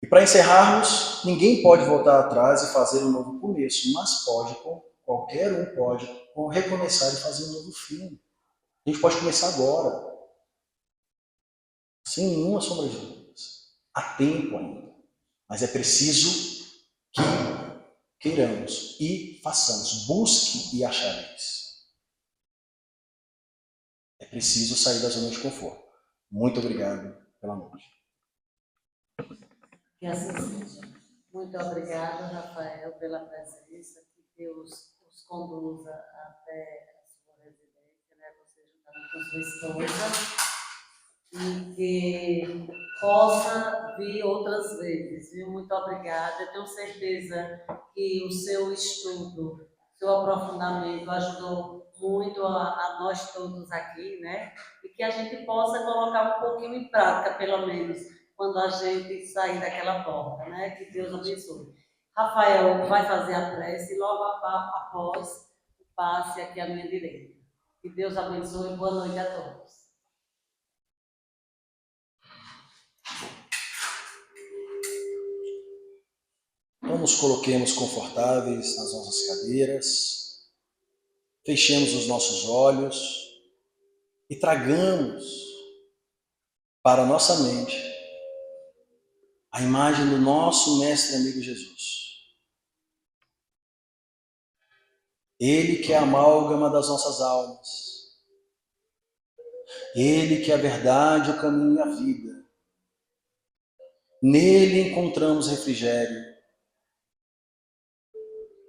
E para encerrarmos, ninguém pode voltar atrás e fazer um novo começo, mas qualquer um pode recomeçar e fazer um novo fim. A gente pode começar agora, sem nenhuma sombra de dúvidas. Há tempo ainda, mas é preciso que queiramos e façamos. Busque e achareis. É preciso sair da zona de conforto. Muito obrigado pela noite. Que assim seja. Muito obrigada, Rafael, pela presença. Que Deus os conduza até a sua residência, né? Você juntamente com sua esposa. E que possa vir outras vezes, viu? Muito obrigada. Eu tenho certeza que o seu estudo, seu aprofundamento ajudou muito a nós todos aqui, né? E que a gente possa colocar um pouquinho em prática, pelo menos, quando a gente sair daquela porta, né? Que Deus abençoe. Rafael vai fazer a prece e logo após passe aqui à minha direita. Que Deus abençoe e boa noite a todos. Então nos coloquemos confortáveis nas nossas cadeiras, fechemos os nossos olhos e tragamos para a nossa mente a imagem do nosso mestre amigo Jesus. Ele que é a amálgama das nossas almas. Ele que é a verdade, o caminho e a vida. Nele encontramos refrigério.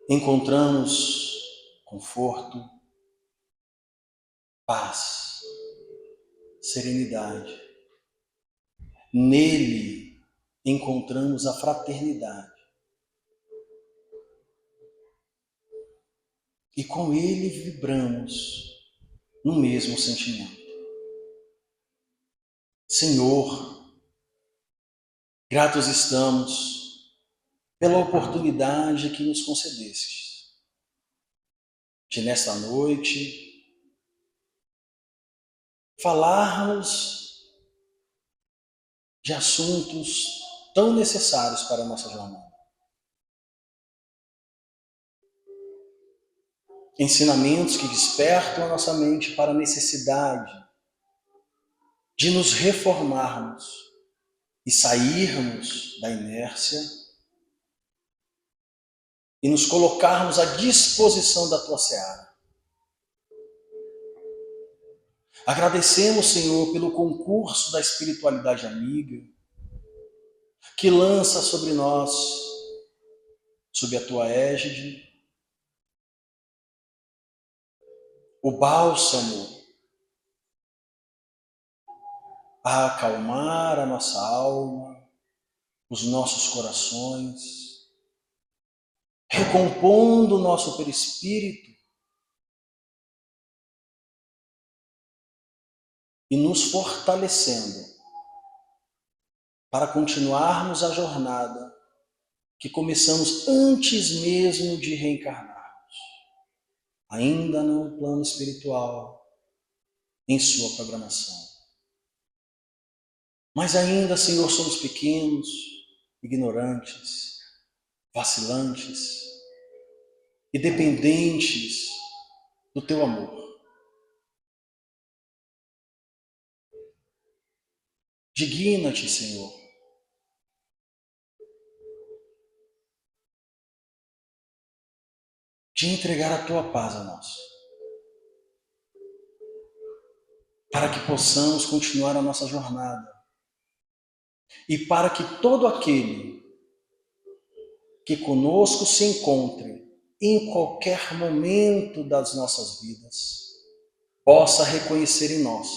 Encontramos conforto, paz, serenidade. Nele encontramos a fraternidade. e com ele vibramos no mesmo sentimento. Senhor, gratos estamos pela oportunidade que nos concedestes de nesta noite falarmos de assuntos tão necessários para a nossa jornada. Ensinamentos que despertam a nossa mente para a necessidade de nos reformarmos e sairmos da inércia e nos colocarmos à disposição da tua seara. Agradecemos, Senhor, pelo concurso da espiritualidade amiga que lança sobre nós, sob a tua égide, o bálsamo a acalmar a nossa alma, os nossos corações, recompondo o nosso perispírito e nos fortalecendo para continuarmos a jornada que começamos antes mesmo de reencarnarmos, ainda no plano espiritual, em sua programação. Mas ainda, Senhor, somos pequenos, ignorantes, vacilantes e dependentes do teu amor. Digna-te, Senhor, de entregar a tua paz a nós, para que possamos continuar a nossa jornada e para que todo aquele que conosco se encontre em qualquer momento das nossas vidas possa reconhecer em nós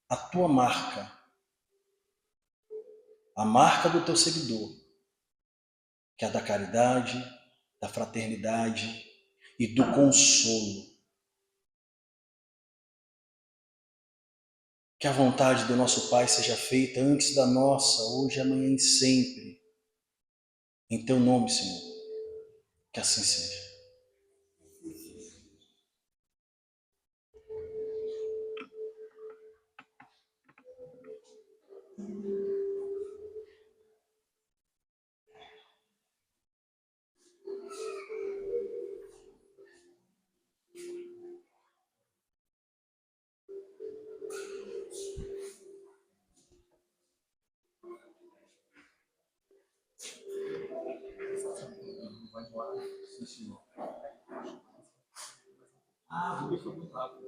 a tua marca, a marca do teu seguidor, que é a da caridade, da fraternidade e do consolo. Que a vontade do nosso Pai seja feita antes da nossa, hoje, amanhã e sempre. Em teu nome, Senhor, que assim seja. Foi muito rápido.